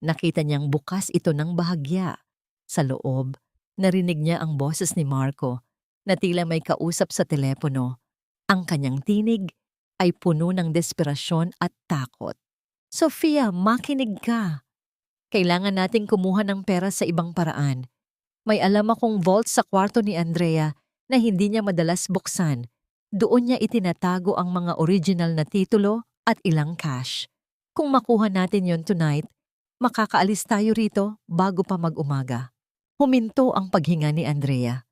Nakita niyang bukas ito ng bahagya. Sa loob, narinig niya ang boses ni Marco na tila may kausap sa telepono. Ang kanyang tinig ay puno ng desperasyon at takot. Sofia, makinig ka. Kailangan nating kumuha ng pera sa ibang paraan. May alam akong vault sa kwarto ni Andrea na hindi niya madalas buksan. Doon niya itinatago ang mga original na titulo at ilang cash. Kung makuha natin yon tonight, makakaalis tayo rito bago pa mag-umaga. Huminto ang paghinga ni Andrea.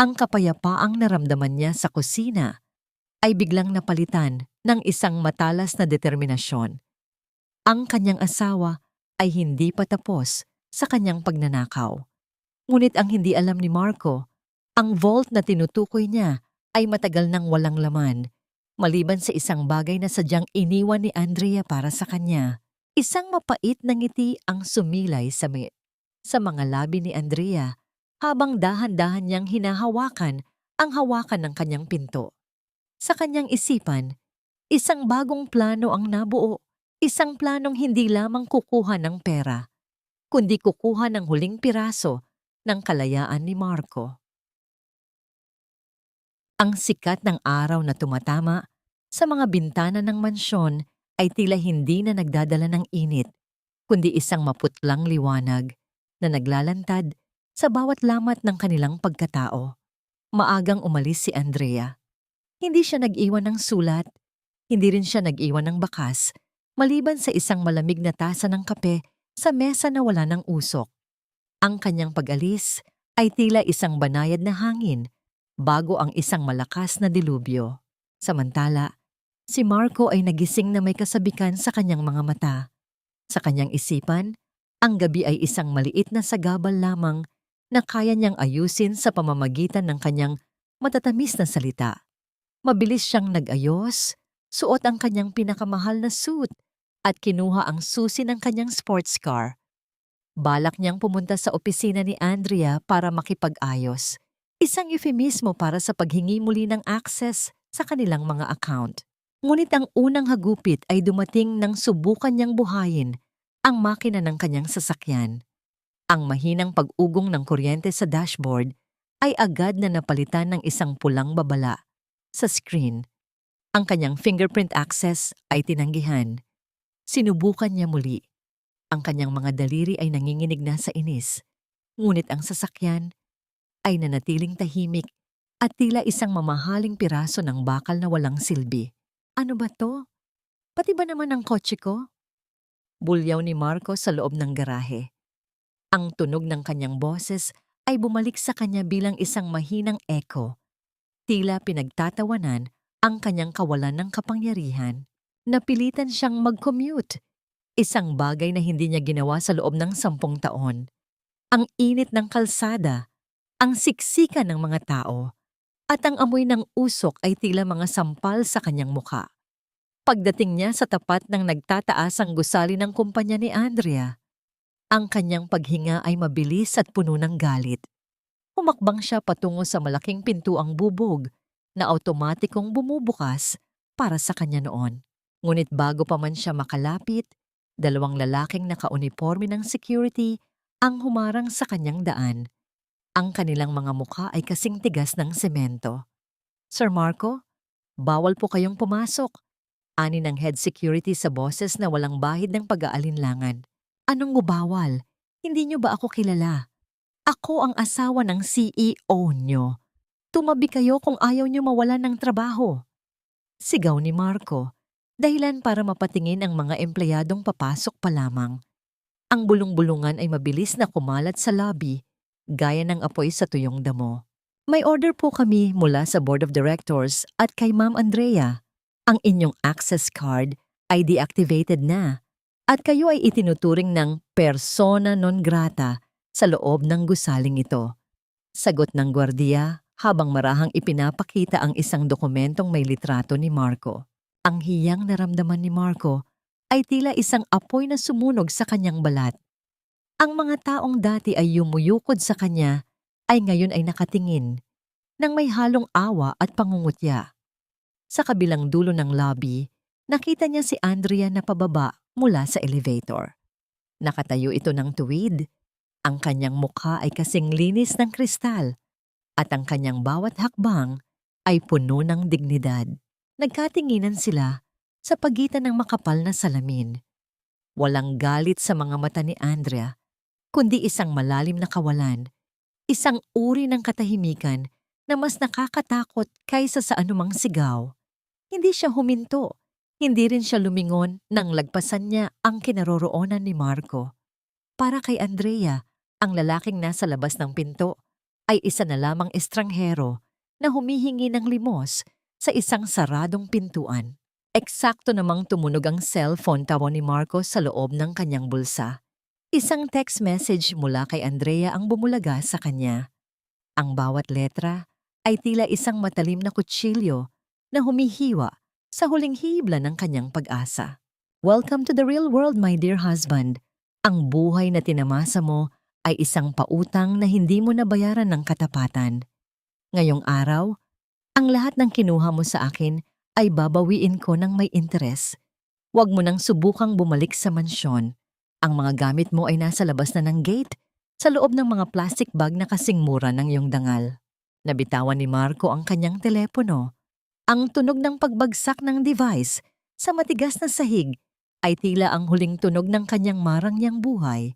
Ang kapayapaang naramdaman niya sa kusina ay biglang napalitan ng isang matalas na determinasyon. Ang kanyang asawa ay hindi pa tapos sa kanyang pagnanakaw. Ngunit ang hindi alam ni Marco, ang vault na tinutukoy niya ay matagal nang walang laman, maliban sa isang bagay na sadyang iniwan ni Andrea para sa kanya. Isang mapait na ngiti ang sumilay sa mga labi ni Andrea habang dahan-dahan niyang hinahawakan ang hawakan ng kanyang pinto. Sa kanyang isipan, isang bagong plano ang nabuo, isang planong hindi lamang kukuha ng pera, kundi kukuha ng huling piraso ng kalayaan ni Marco. Ang sikat ng araw na tumatama sa mga bintana ng mansyon ay tila hindi na nagdadala ng init, kundi isang maputlang liwanag na naglalantad sa bawat lamat ng kanilang pagkatao. Maagang umalis si Andrea. Hindi siya nag-iwan ng sulat, hindi rin siya nag-iwan ng bakas, maliban sa isang malamig na tasa ng kape sa mesa na wala ng usok. Ang kanyang pag-alis ay tila isang banayad na hangin bago ang isang malakas na dilubyo. Samantala, si Marco ay nagising na may kasabikan sa kanyang mga mata. Sa kanyang isipan, ang gabi ay isang maliit na sagabal lamang na kaya niyang ayusin sa pamamagitan ng kanyang matatamis na salita. Mabilis siyang nag-ayos, suot ang kanyang pinakamahal na suit at kinuha ang susi ng kanyang sports car. Balak niyang pumunta sa opisina ni Andrea para makipag-ayos. Isang euphemismo para sa paghingi muli ng access sa kanilang mga account. Ngunit ang unang hagupit ay dumating nang subukan niyang buhayin ang makina ng kanyang sasakyan. Ang mahinang pag-ugong ng kuryente sa dashboard ay agad na napalitan ng isang pulang babala. Sa screen, ang kanyang fingerprint access ay tinanggihan. Sinubukan niya muli. Ang kanyang mga daliri ay nanginginig na sa inis. Ngunit ang sasakyan ay nanatiling tahimik at tila isang mamahaling piraso ng bakal na walang silbi. Ano ba to? Pati ba naman ang kotse ko? Bulyaw ni Marco sa loob ng garahe. Ang tunog ng kanyang boses ay bumalik sa kanya bilang isang mahinang echo. Tila pinagtatawanan ang kanyang kawalan ng kapangyarihan. Napilitan siyang mag-commute. Isang bagay na hindi niya ginawa sa loob ng 10 taon. Ang init ng kalsada, ang siksikan ng mga tao, at ang amoy ng usok ay tila mga sampal sa kanyang muka. Pagdating niya sa tapat ng nagtataasang gusali ng kumpanya ni Andrea, ang kanyang paghinga ay mabilis at puno ng galit. Humakbang siya patungo sa malaking pintuang bubog na automatikong bumubukas para sa kanya noon. Ngunit bago pa man siya makalapit, 2 lalaking nakauniporme ng security ang humarang sa kanyang daan. Ang kanilang mga mukha ay kasing tigas ng semento. Sir Marco, bawal po kayong pumasok. Ani ng head security sa boses na walang bahid ng pag-aalinlangan. Anong bawal? Hindi niyo ba ako kilala? Ako ang asawa ng CEO niyo. Tumabi kayo kung ayaw niyo mawalan ng trabaho. Sigaw ni Marco, dahilan para mapatingin ang mga empleyadong papasok pa lamang. Ang bulong-bulungan ay mabilis na kumalat sa lobby, gaya ng apoy sa tuyong damo. May order po kami mula sa Board of Directors at kay Ma'am Andrea. Ang inyong access card ay deactivated na at kayo ay itinuturing ng persona non grata sa loob ng gusaling ito. Sagot ng gwardiya habang marahang ipinapakita ang isang dokumentong may litrato ni Marco. Ang hiyang naramdaman ni Marco ay tila isang apoy na sumunog sa kanyang balat. Ang mga taong dati ay yumuyukod sa kanya ay ngayon ay nakatingin nang may halong awa at pangungutya. Sa kabilang dulo ng lobby, nakita niya si Andrea na pababa mula sa elevator. Nakatayo ito ng tuwid. Ang kanyang mukha ay kasing linis ng kristal at ang kanyang bawat hakbang ay puno ng dignidad. Nagkatinginan sila sa pagitan ng makapal na salamin. Walang galit sa mga mata ni Andrea, kundi isang malalim na kawalan, isang uri ng katahimikan na mas nakakatakot kaysa sa anumang sigaw. Hindi siya huminto, hindi rin siya lumingon nang lagpasan niya ang kinaroroonan ni Marco. Para kay Andrea, ang lalaking nasa labas ng pinto ay isa na lamang estranghero na humihingi ng limos sa isang saradong pintuan. Eksakto namang tumunog ang cellphone tawa ni Marco sa loob ng kanyang bulsa. Isang text message mula kay Andrea ang bumulaga sa kanya. Ang bawat letra ay tila isang matalim na kutsilyo na humihiwa sa huling hibla ng kanyang pag-asa. Welcome to the real world, my dear husband. Ang buhay na tinamasa mo ay isang pautang na hindi mo nabayaran ng katapatan. Ngayong araw, ang lahat ng kinuha mo sa akin ay babawiin ko ng may interes. Huwag mo nang subukang bumalik sa mansyon. Ang mga gamit mo ay nasa labas na ng gate, sa loob ng mga plastic bag na kasing mura ng iyong dangal. Nabitawan ni Marco ang kanyang telepono. Ang tunog ng pagbagsak ng device sa matigas na sahig ay tila ang huling tunog ng kanyang marangyang buhay.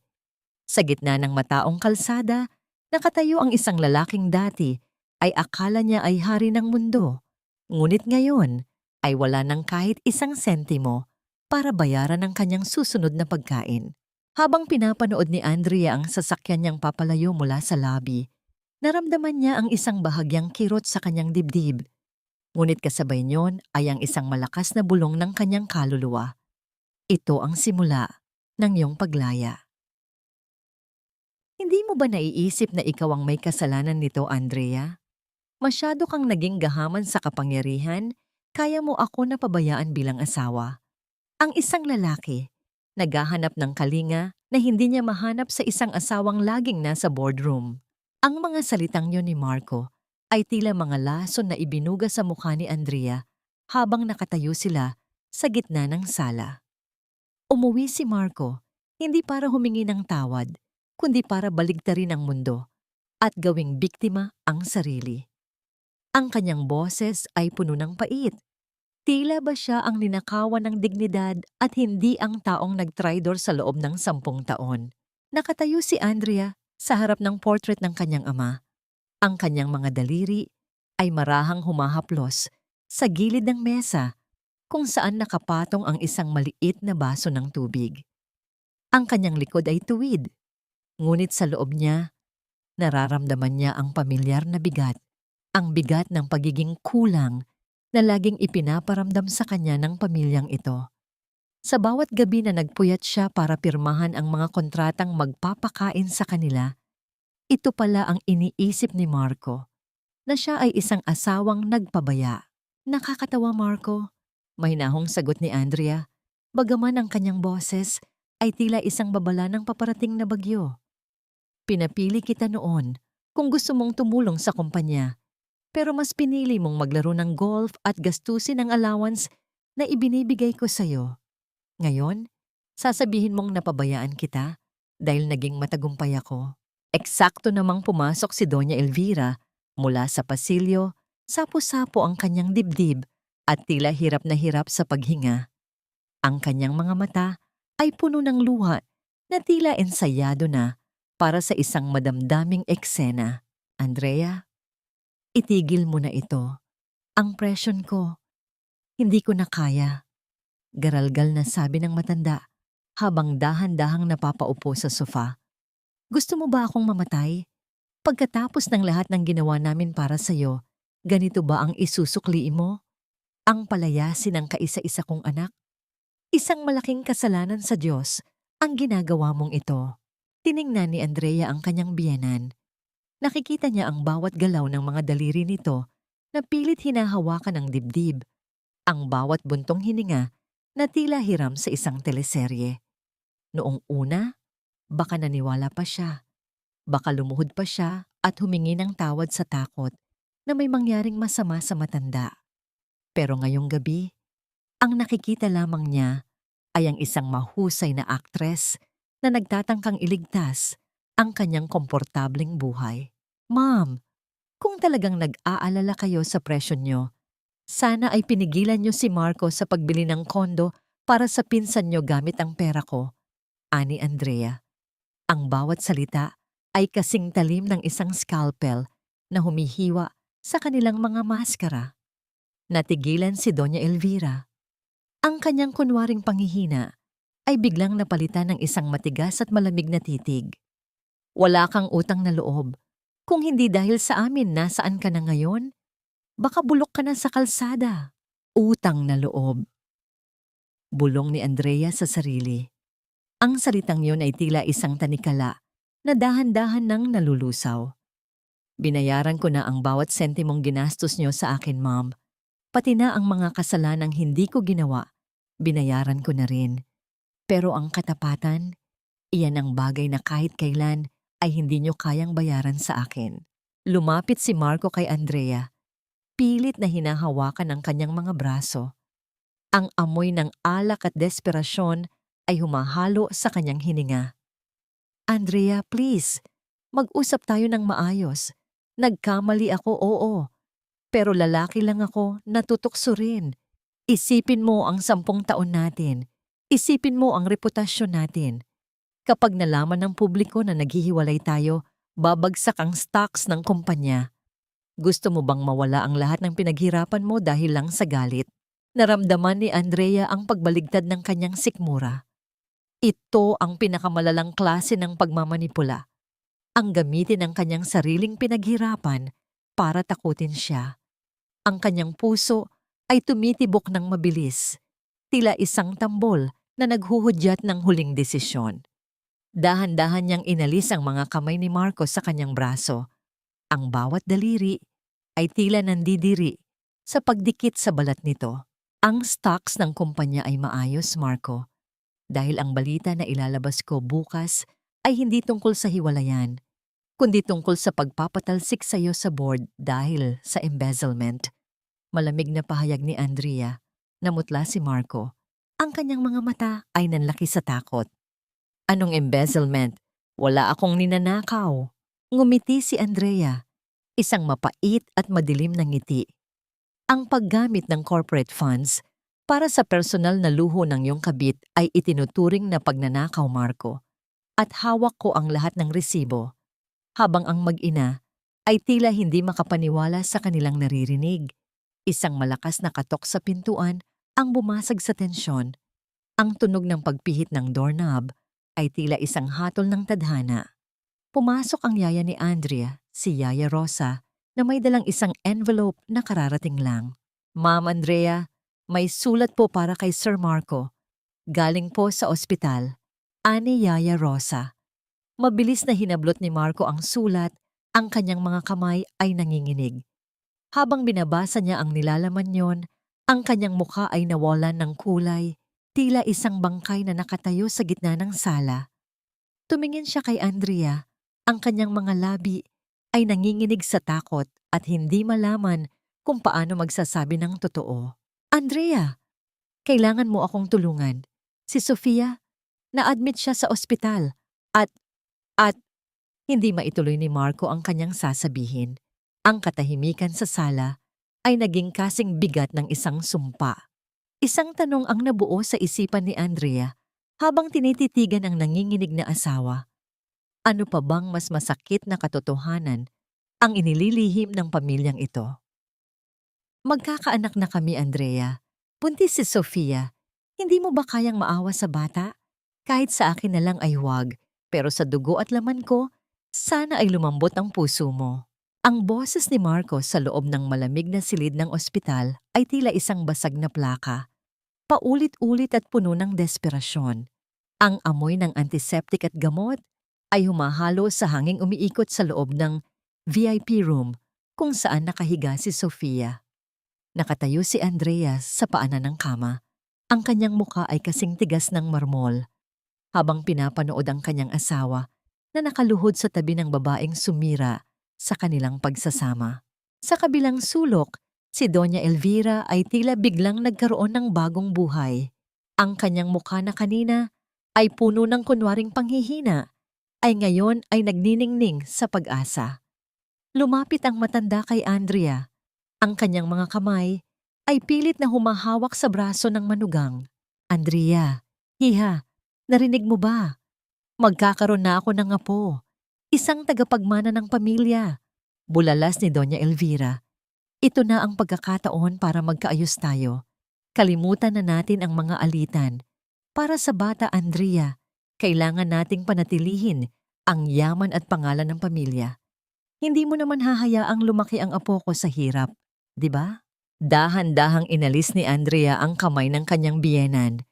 Sa gitna ng mataong kalsada, nakatayo ang isang lalaking dati ay akala niya ay hari ng mundo. Ngunit ngayon ay wala ng kahit isang sentimo para bayaran ang kanyang susunod na pagkain. Habang pinapanood ni Andrea ang sasakyan niyang papalayo mula sa lobby, naramdaman niya ang isang bahagyang kirot sa kanyang dibdib. Ngunit kasabay niyon ay ang isang malakas na bulong ng kanyang kaluluwa. Ito ang simula ng iyong paglaya. Hindi mo ba naiisip na ikaw ang may kasalanan nito, Andrea? Masyado kang naging gahaman sa kapangyarihan, kaya mo ako napabayaan bilang asawa. Ang isang lalaki, naghahanap ng kalinga na hindi niya mahanap sa isang asawang laging nasa boardroom. Ang mga salitang yun ni Marco ay tila mga lason na ibinuga sa mukha ni Andrea habang nakatayo sila sa gitna ng sala. Umuwi si Marco, hindi para humingi ng tawad, kundi para baligtarin ang mundo at gawing biktima ang sarili. Ang kanyang boses ay puno ng pait. Tila ba siya ang ninakawan ng dignidad at hindi ang taong nagtraidor sa loob ng 10 taon. Nakatayo si Andrea sa harap ng portrait ng kanyang ama. Ang kanyang mga daliri ay marahang humahaplos sa gilid ng mesa kung saan nakapatong ang isang maliit na baso ng tubig. Ang kanyang likod ay tuwid. Ngunit sa loob niya, nararamdaman niya ang pamilyar na bigat, ang bigat ng pagiging kulang na laging ipinaparamdam sa kanya ng pamilyang ito. Sa bawat gabi na nagpuyat siya para pirmahan ang mga kontratang magpapakain sa kanila, ito pala ang iniisip ni Marco, na siya ay isang asawang nagpabaya. Nakakatawa, Marco, may nahong sagot ni Andrea, bagaman ang kanyang boses ay tila isang babala ng paparating na bagyo. Pinapili kita noon kung gusto mong tumulong sa kumpanya, pero mas pinili mong maglaro ng golf at gastusin ang allowance na ibinibigay ko sa'yo. Ngayon, sasabihin mong napabayaan kita dahil naging matagumpay ako. Eksakto namang pumasok si Doña Elvira mula sa pasilyo, sapo-sapo ang kanyang dibdib at tila hirap na hirap sa paghinga. Ang kanyang mga mata ay puno ng luha na tila ensayado na para sa isang madamdaming eksena. Andrea, itigil mo na ito. Ang presyon ko, hindi ko na kaya. Garalgal na sabi ng matanda habang dahan-dahang napapaupo sa sofa. Gusto mo ba akong mamatay? Pagkatapos ng lahat ng ginawa namin para sa'yo, ganito ba ang isusukli mo? ang palayasin ng kaisa-isa kong anak. Isang malaking kasalanan sa Diyos ang ginagawa mong ito. Tiningnan ni Andrea ang kanyang biyenan. Nakikita niya ang bawat galaw ng mga daliri nito na pilit hinahawakan ng dibdib, ang bawat buntong hininga na tila hiram sa isang teleserye. Noong una, baka naniwala pa siya. Baka lumuhod pa siya at humingi ng tawad sa takot na may mangyaring masama sa matanda. Pero ngayong gabi, ang nakikita lamang niya ay ang isang mahusay na aktres na nagtatangkang iligtas ang kanyang komportableng buhay. Ma'am, kung talagang nag-aalala kayo sa presyo nyo, sana ay pinigilan nyo si Marco sa pagbili ng kondo para sa pinsan nyo gamit ang pera ko, ani Andrea. Ang bawat salita ay kasing talim ng isang scalpel na humihiwa sa kanilang mga maskara. Natigilan si Doña Elvira. Ang kanyang kunwaring panghihina ay biglang napalitan ng isang matigas at malamig na titig. Wala kang utang na loob. Kung hindi dahil sa amin, nasaan ka na ngayon? Baka bulok ka na sa kalsada. Utang na loob. Bulong ni Andrea sa sarili. Ang salitang yon ay tila isang tanikala na dahan-dahan nang nalulusaw. Binayaran ko na ang bawat sentimong ginastos nyo sa akin, Ma'am. Pati na ang mga kasalanang hindi ko ginawa, binayaran ko na rin. Pero ang katapatan, iyan ang bagay na kahit kailan ay hindi nyo kayang bayaran sa akin. Lumapit si Marco kay Andrea. Pilit na hinahawakan ang kanyang mga braso. Ang amoy ng alak at desperasyon ay humahalo sa kanyang hininga. Andrea, please, mag-usap tayo ng maayos. Nagkamali ako, oo. Pero lalaki lang ako, natutukso rin. Isipin mo ang 10 taon natin. Isipin mo ang reputasyon natin. Kapag nalaman ng publiko na naghihiwalay tayo, babagsak ang stocks ng kumpanya. Gusto mo bang mawala ang lahat ng pinaghirapan mo dahil lang sa galit? Naramdaman ni Andrea ang pagbaligtad ng kanyang sikmura. Ito ang pinakamalalang klase ng pagmamanipula. Ang gamitin ang kanyang sariling pinaghirapan para takutin siya. Ang kanyang puso ay tumitibok ng mabilis, tila isang tambol na naghuhudyat ng huling desisyon. Dahan-dahan niyang inalis ang mga kamay ni Marco sa kanyang braso. Ang bawat daliri ay tila nandidiri sa pagdikit sa balat nito. Ang stocks ng kumpanya ay maayos, Marco. Dahil ang balita na ilalabas ko bukas ay hindi tungkol sa hiwalayan, kundi tungkol sa pagpapatalsik sa iyo sa board dahil sa embezzlement. Malamig na pahayag ni Andrea. Namutla si Marco. Ang kanyang mga mata ay nanlaki sa takot. Anong embezzlement? Wala akong ninanakaw. Ngumiti si Andrea. Isang mapait at madilim na ngiti. Ang paggamit ng corporate funds para sa personal na luho ng iyong kabit ay itinuturing na pagnanakaw, Marco. At hawak ko ang lahat ng resibo. Habang ang mag-ina ay tila hindi makapaniwala sa kanilang naririnig. Isang malakas na katok sa pintuan ang bumasag sa tensyon. Ang tunog ng pagpihit ng doorknob ay tila isang hatol ng tadhana. Pumasok ang yaya ni Andrea, si Yaya Rosa, na may dalang isang envelope na kararating lang. Ma'am Andrea, may sulat po para kay Sir Marco. Galing po sa ospital. Ani Yaya Rosa. Mabilis na hinablot ni Marco ang sulat, ang kanyang mga kamay ay nanginginig. Habang binabasa niya ang nilalaman yon, ang kanyang mukha ay nawalan ng kulay, tila isang bangkay na nakatayo sa gitna ng sala. Tumingin siya kay Andrea, ang kanyang mga labi ay nanginginig sa takot at hindi malaman kung paano magsasabi ng totoo. Andrea, kailangan mo akong tulungan. Si Sofia, na-admit siya sa ospital at hindi maituloy ni Marco ang kanyang sasabihin. Ang katahimikan sa sala ay naging kasing bigat ng isang sumpa. Isang tanong ang nabuo sa isipan ni Andrea habang tinititigan ang nanginginig na asawa. Ano pa bang mas masakit na katotohanan ang inililihim ng pamilyang ito? Magkakaanak na kami, Andrea. Buntis si Sofia. Hindi mo ba kayang maawa sa bata? Kahit sa akin na lang ay huwag, pero sa dugo at laman ko, sana ay lumambot ang puso mo. Ang boses ni Marcos sa loob ng malamig na silid ng ospital ay tila isang basag na plaka, paulit-ulit at puno ng desperasyon. Ang amoy ng antiseptic at gamot ay humahalo sa hanging umiikot sa loob ng VIP room kung saan nakahiga si Sofia. Nakatayo si Andrea sa paanan ng kama. Ang kanyang muka ay kasing tigas ng marmol habang pinapanood ang kanyang asawa na nakaluhod sa tabi ng babaeng sumira sa kanilang pagsasama. Sa kabilang sulok, si Doña Elvira ay tila biglang nagkaroon ng bagong buhay. Ang kanyang mukha na kanina ay puno ng kunwaring panghihina, ay ngayon ay nagniningning sa pag-asa. Lumapit ang matanda kay Andrea. Ang kanyang mga kamay ay pilit na humahawak sa braso ng manugang. Andrea, hiha, narinig mo ba? Magkakaroon na ako ng apo. Isang tagapagmana ng pamilya. Bulalas ni Doña Elvira. Ito na ang pagkakataon para magkaayos tayo. Kalimutan na natin ang mga alitan. Para sa bata Andrea, kailangan nating panatilihin ang yaman at pangalan ng pamilya. Hindi mo naman hahayaang lumaki ang apo ko sa hirap, di ba? Dahan-dahang inalis ni Andrea ang kamay ng kanyang biyenan.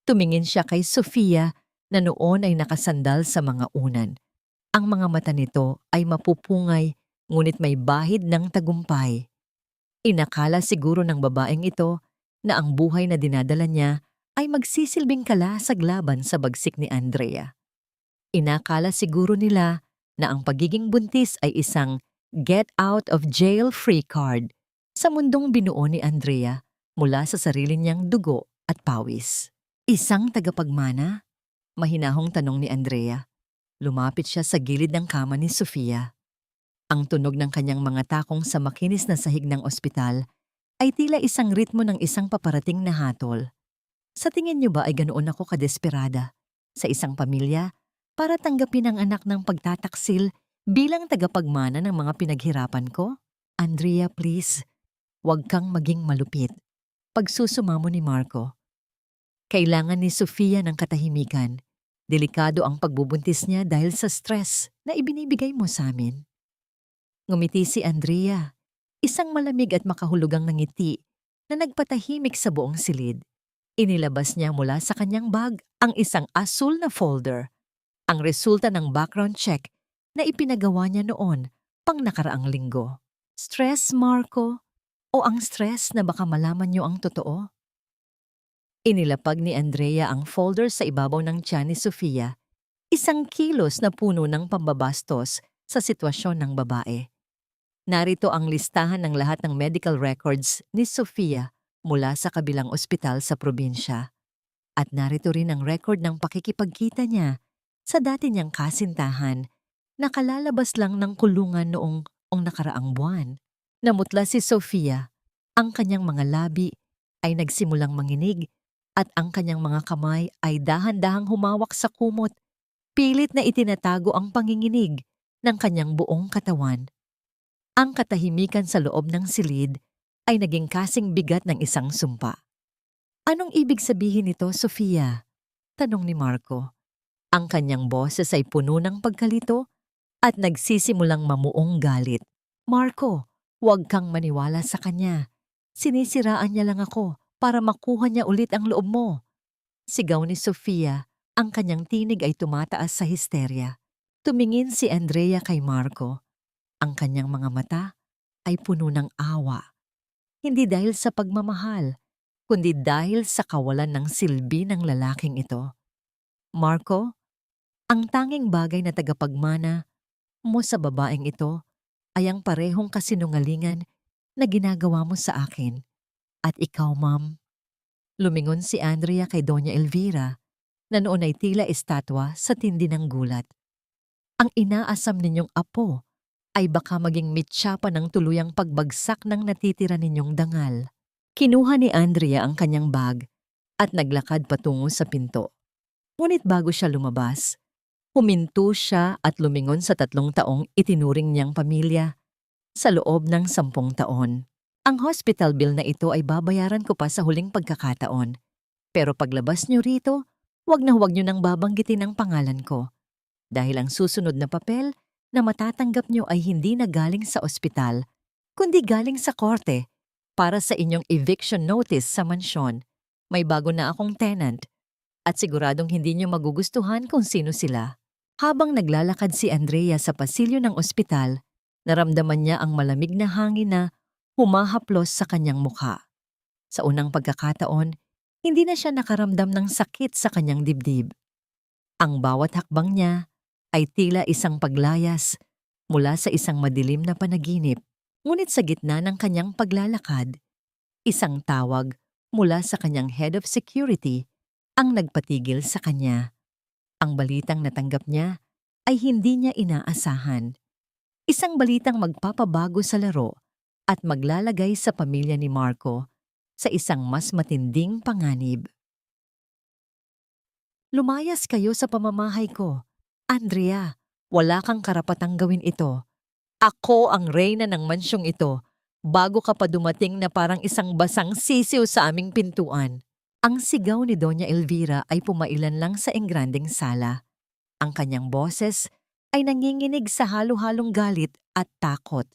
Tumingin siya kay Sofia na noon ay nakasandal sa mga unan. Ang mga mata nito ay mapupungay ngunit may bahid ng tagumpay. Inakala siguro ng babaeng ito na ang buhay na dinadala niya ay magsisilbing kalasag laban sa bagsik ni Andrea. Inakala siguro nila na ang pagiging buntis ay isang get out of jail free card sa mundong binuo ni Andrea mula sa sarili niyang dugo at pawis. Isang tagapagmana? Mahinahong tanong ni Andrea. Lumapit siya sa gilid ng kama ni Sofia. Ang tunog ng kanyang mga takong sa makinis na sahig ng ospital ay tila isang ritmo ng isang paparating na hatol. Sa tingin niyo ba ay ganoon ako kadesperada sa isang pamilya para tanggapin ang anak ng pagtataksil bilang tagapagmana ng mga pinaghirapan ko? Andrea, please, huwag kang maging malupit. Pagsusumamo ni Marco. Kailangan ni Sofia ng katahimikan. Delikado ang pagbubuntis niya dahil sa stress na ibinibigay mo sa amin. Ngumiti si Andrea, isang malamig at makahulugang ngiti na nagpatahimik sa buong silid. Inilabas niya mula sa kanyang bag ang isang asul na folder, ang resulta ng background check na ipinagawa niya noon pang nakaraang linggo. Stress, Marco? O ang stress na baka malaman niyo ang totoo? Inilapag ni Andrea ang folder sa ibabaw ng tiyan ni Sofia, isang kilos na puno ng pambabastos sa sitwasyon ng babae. Narito ang listahan ng lahat ng medical records ni Sofia mula sa kabilang ospital sa probinsya. At narito rin ang record ng pakikipagkita niya sa dati niyang kasintahan na kalalabas lang ng kulungan noong nakaraang buwan. Namutla si Sofia, ang kanyang mga labi ay nagsimulang manginig at ang kanyang mga kamay ay dahan-dahang humawak sa kumot, pilit na itinatago ang panginginig ng kanyang buong katawan. Ang katahimikan sa loob ng silid ay naging kasing bigat ng isang sumpa. Anong ibig sabihin nito, Sofia? Tanong ni Marco. Ang kanyang boses ay puno ng pagkalito at nagsisimulang mamuong galit. Marco, huwag kang maniwala sa kanya. Sinisiraan niya lang ako para makuha niya ulit ang loob mo. Sigaw ni Sofia, ang kanyang tinig ay tumataas sa histerya. Tumingin si Andrea kay Marco. Ang kanyang mga mata ay puno ng awa. Hindi dahil sa pagmamahal, kundi dahil sa kawalan ng silbi ng lalaking ito. Marco, ang tanging bagay na tagapagmana mo sa babaeng ito ay ang parehong kasinungalingan na ginagawa mo sa akin. At ikaw, ma'am. Lumingon si Andrea kay Doña Elvira na noon ay tila estatwa sa tindi ng gulat. Ang inaasam ninyong apo ay baka maging mitya pa ng tuluyang pagbagsak ng natitira ninyong dangal. Kinuha ni Andrea ang kanyang bag at naglakad patungo sa pinto. Ngunit bago siya lumabas, huminto siya at lumingon sa 3 taong itinuring niyang pamilya sa loob ng 10 taon. Ang hospital bill na ito ay babayaran ko pa sa huling pagkakataon. Pero paglabas niyo rito, huwag na huwag niyo nang babanggitin ang pangalan ko. Dahil ang susunod na papel na matatanggap niyo ay hindi na galing sa ospital, kundi galing sa korte para sa inyong eviction notice sa mansyon. May bago na akong tenant at siguradong hindi niyo magugustuhan kung sino sila. Habang naglalakad si Andrea sa pasilyo ng ospital, naramdaman niya ang malamig na hangin na humahaplos sa kanyang mukha. Sa unang pagkakataon, hindi na siya nakaramdam ng sakit sa kanyang dibdib. Ang bawat hakbang niya ay tila isang paglayas mula sa isang madilim na panaginip. Ngunit sa gitna ng kanyang paglalakad, isang tawag mula sa kanyang head of security ang nagpatigil sa kanya. Ang balitang natanggap niya ay hindi niya inaasahan. Isang balitang magpapabago sa laro at maglalagay sa pamilya ni Marco sa isang mas matinding panganib. Lumayas kayo sa pamamahay ko. Andrea, wala kang karapatang gawin ito. Ako ang reyna ng mansyong ito bago ka pa dumating na parang isang basang sisiw sa aming pintuan. Ang sigaw ni Doña Elvira ay pumailan lang sa engrandeng sala. Ang kanyang boses ay nanginginig sa halo-halong galit at takot.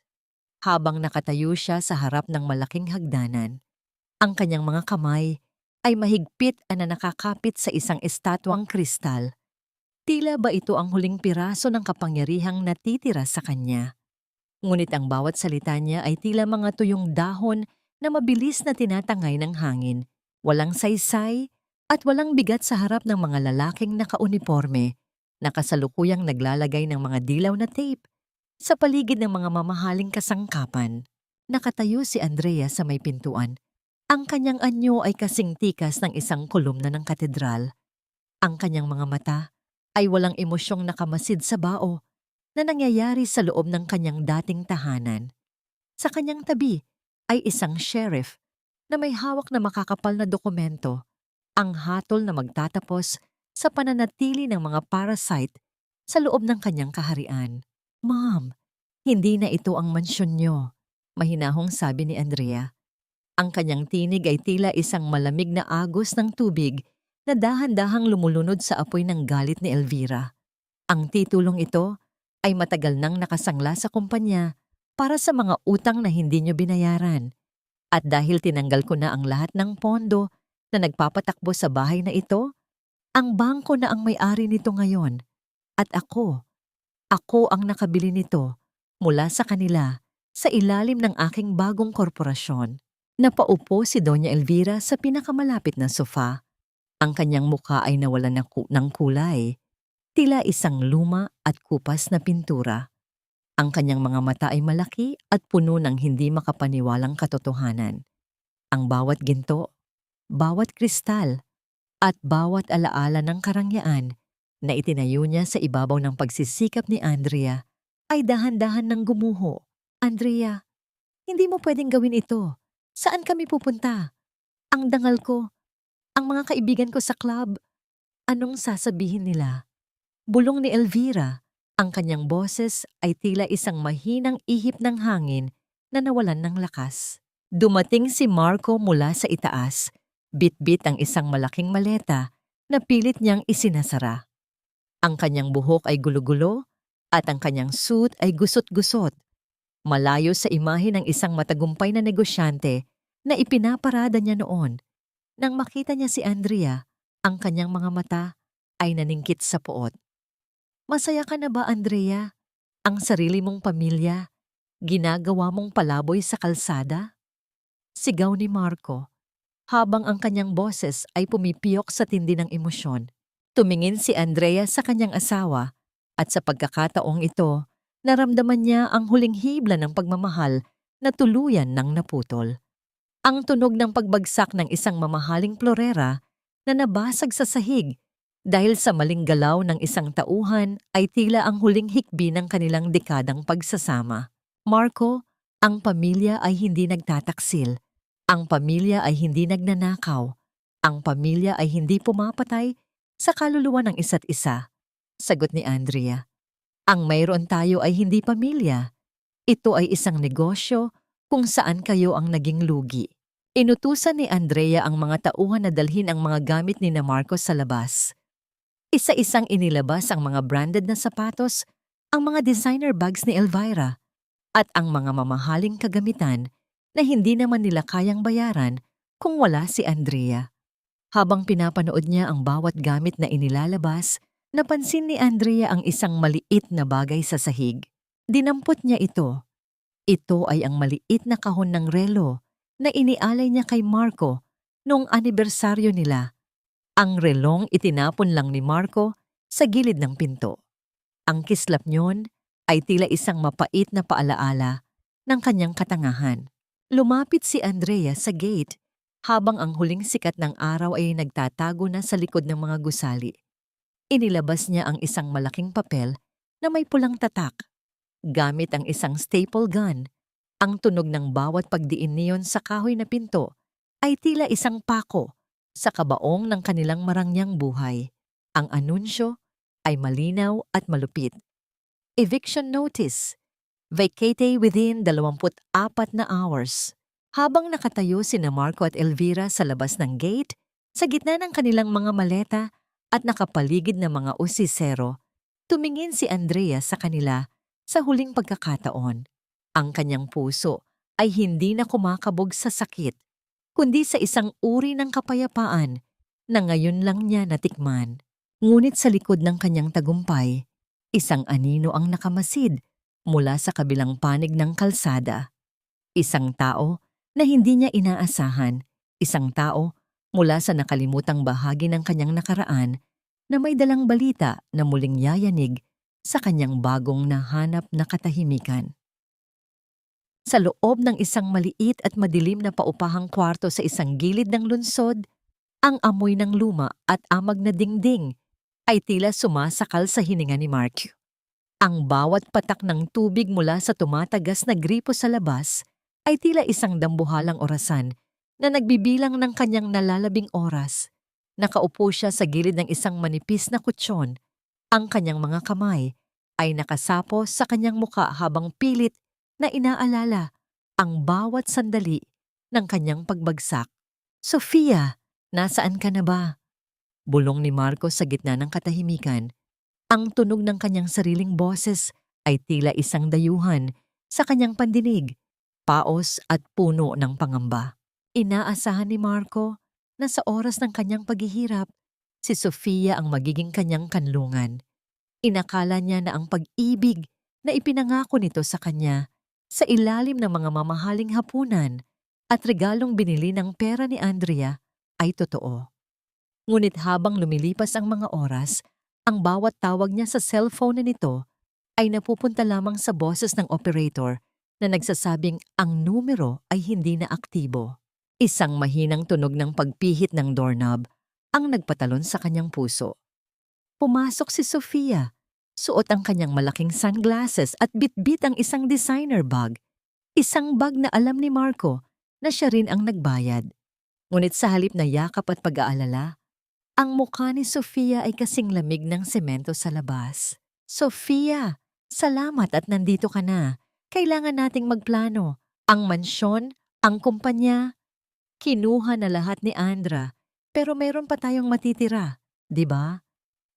Habang nakatayo siya sa harap ng malaking hagdanan, ang kanyang mga kamay ay mahigpit na nakakapit sa isang estatwang kristal. Tila ba ito ang huling piraso ng kapangyarihang natitira sa kanya? Ngunit ang bawat salita niya ay tila mga tuyong dahon na mabilis na tinatangay ng hangin, walang saysay at walang bigat sa harap ng mga lalaking nakauniporme na kasalukuyang naglalagay ng mga dilaw na tape sa paligid ng mga mamahaling kasangkapan. Nakatayo si Andrea sa may pintuan. Ang kanyang anyo ay kasing tikas ng isang kolumna ng katedral. Ang kanyang mga mata ay walang emosyong nakamasid sa bao na nangyayari sa loob ng kanyang dating tahanan. Sa kanyang tabi ay isang sheriff na may hawak na makakapal na dokumento, ang hatol na magtatapos sa pananatili ng mga parasite sa loob ng kanyang kaharian. Ma'am, hindi na ito ang mansyon niyo, mahinahong sabi ni Andrea. Ang kanyang tinig ay tila isang malamig na agos ng tubig na dahan-dahang lumulunod sa apoy ng galit ni Elvira. Ang titulong ito ay matagal nang nakasangla sa kumpanya para sa mga utang na hindi nyo binayaran. At dahil tinanggal ko na ang lahat ng pondo na nagpapatakbo sa bahay na ito, ang bangko na ang may-ari nito ngayon. At ako ang nakabili nito mula sa kanila sa ilalim ng aking bagong korporasyon. Napaupo si Doña Elvira sa pinakamalapit na sofa. Ang kanyang mukha ay nawalan ng kulay, tila isang luma at kupas na pintura. Ang kanyang mga mata ay malaki at puno ng hindi makapaniwalang katotohanan. Ang bawat ginto, bawat kristal, at bawat alaala ng karangyaan na itinayo niya sa ibabaw ng pagsisikap ni Andrea ay dahan-dahan ng gumuho. Andrea, hindi mo pwedeng gawin ito. Saan kami pupunta? Ang dangal ko, ang mga kaibigan ko sa club. Anong sasabihin nila? Bulong ni Elvira. Ang kanyang boses ay tila isang mahinang ihip ng hangin na nawalan ng lakas. Dumating si Marco mula sa itaas. Bit-bit ang isang malaking maleta na pilit niyang isinasara. Ang kanyang buhok ay gulo-gulo at ang kanyang suit ay gusot-gusot. Malayo sa imahe ng isang matagumpay na negosyante na ipinaparada niya noon. Nang makita niya si Andrea, ang kanyang mga mata ay naningkit sa poot. Masaya ka na ba, Andrea? Ang sarili mong pamilya, ginagawa mong palaboy sa kalsada? Sigaw ni Marco, habang ang kanyang boses ay pumipiyok sa tindi ng emosyon. Tumingin si Andrea sa kanyang asawa at sa pagkakataong ito, naramdaman niya ang huling hibla ng pagmamahal na tuluyan ng naputol. Ang tunog ng pagbagsak ng isang mamahaling plorera na nabasag sa sahig dahil sa maling galaw ng isang tauhan ay tila ang huling hikbi ng kanilang dekadang pagsasama. Marco, ang pamilya ay hindi nagtataksil. Ang pamilya ay hindi nagnanakaw. Ang pamilya ay hindi pumapatay sa kaluluwa ng isa't isa. Sagot ni Andrea. Ang mayroon tayo ay hindi pamilya. Ito ay isang negosyo kung saan kayo ang naging lugi. Inutusan ni Andrea ang mga tauhan na dalhin ang mga gamit ni Marcos sa labas. Isa-isang inilabas ang mga branded na sapatos ang mga designer bags ni Elvira at ang mga mamahaling kagamitan na hindi naman nila kayang bayaran kung wala si Andrea. Habang pinapanood niya ang bawat gamit na inilalabas, napansin ni Andrea ang isang maliit na bagay sa sahig. Dinampot niya ito. Ito ay ang maliit na kahon ng relo na inialay niya kay Marco noong anibersaryo nila. Ang relong itinapon lang ni Marco sa gilid ng pinto. Ang kislap niyon ay tila isang mapait na paalaala ng kanyang katangahan. Lumapit si Andrea sa gate habang ang huling sikat ng araw ay nagtatago na sa likod ng mga gusali. Inilabas niya ang isang malaking papel na may pulang tatak. Gamit ang isang staple gun, ang tunog ng bawat pagdiin niyon sa kahoy na pinto ay tila isang pako sa kabaong ng kanilang marangyang buhay. Ang anunsyo ay malinaw at malupit. Eviction notice. Vacate within 24 na hours. Habang nakatayo sina Marco at Elvira sa labas ng gate, sa gitna ng kanilang mga maleta at nakapaligid na mga usisero, tumingin si Andrea sa kanila sa huling pagkakataon. Ang kanyang puso ay hindi na kumakabog sa sakit, kundi sa isang uri ng kapayapaan na ngayon lang niya natikman. Ngunit sa likod ng kanyang tagumpay, isang anino ang nakamasid mula sa kabilang panig ng kalsada. Isang tao na hindi niya inaasahan, isang tao mula sa nakalimutang bahagi ng kanyang nakaraan na may dalang balita na muling yayanig sa kanyang bagong nahanap na katahimikan. Sa loob ng isang maliit at madilim na paupahang kwarto sa isang gilid ng lungsod, ang amoy ng luma at amag na dingding ay tila sumasakal sa hininga ni Mark. Ang bawat patak ng tubig mula sa tumatagas na gripo sa labas ay tila isang dambuhalang orasan na nagbibilang ng kanyang nalalabing oras. Nakaupo siya sa gilid ng isang manipis na kutsyon. Ang kanyang mga kamay ay nakasapo sa kanyang muka habang pilit na inaalala ang bawat sandali ng kanyang pagbagsak. "Sofia, nasaan ka na ba?" Bulong ni Marco sa gitna ng katahimikan. Ang tunog ng kanyang sariling boses ay tila isang dayuhan sa kanyang pandinig, paos at puno ng pangamba. Inaasahan ni Marco na sa oras ng kanyang paghihirap, si Sofia ang magiging kanyang kanlungan. Inakala niya na ang pag-ibig na ipinangako nito sa kanya sa ilalim ng mga mamahaling hapunan at regalong binili ng pera ni Andrea ay totoo. Ngunit habang lumilipas ang mga oras, ang bawat tawag niya sa cellphone nito ay napupunta lamang sa boses ng operator na nagsasabing ang numero ay hindi na aktibo. Isang mahinang tunog ng pagpihit ng doorknob ang nagpatalon sa kanyang puso. Pumasok si Sofia. Suot ang kanyang malaking sunglasses at bitbit ang isang designer bag. Isang bag na alam ni Marco na siya rin ang nagbayad. Ngunit sa halip na yakap at pag-aalala, ang mukha ni Sofia ay kasing lamig ng semento sa labas. "Sofia, salamat at nandito ka na. Kailangan nating magplano. Ang mansyon, ang kumpanya. Kinuha na lahat ni Andra, pero meron pa tayong matitira, di ba?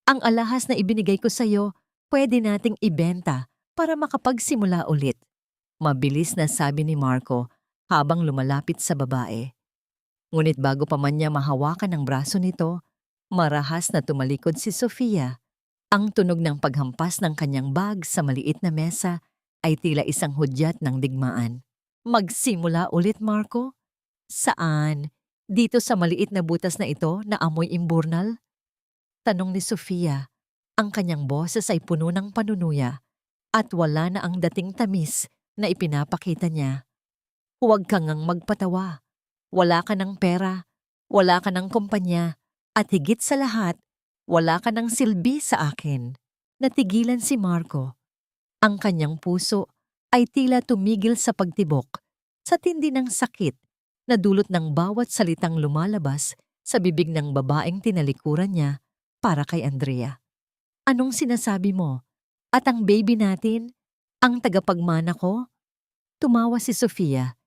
Ang alahas na ibinigay ko sa'yo, pwede nating ibenta para makapagsimula ulit." Mabilis na sabi ni Marco habang lumalapit sa babae. Ngunit bago pa man niya mahawakan ang braso nito, marahas na tumalikod si Sofia. Ang tunog ng paghampas ng kanyang bag sa maliit na mesa ay tila isang hudyat ng digmaan. "Magsimula ulit, Marco? Saan? Dito sa maliit na butas na ito na amoy imburnal?" Tanong ni Sofia. Ang kanyang boses ay puno ng panunuya at wala na ang dating tamis na ipinapakita niya. "Huwag kang ngang magpatawa. Wala ka ng pera, wala ka ng kumpanya, at higit sa lahat, wala ka ng silbi sa akin." Natigilan si Marco. Ang kanyang puso ay tila tumigil sa pagtibok sa tindi ng sakit na dulot ng bawat salitang lumalabas sa bibig ng babaeng tinalikuran niya para kay Andrea. "Anong sinasabi mo? At ang baby natin? Ang tagapagmana ko?" Tumawa si Sofia,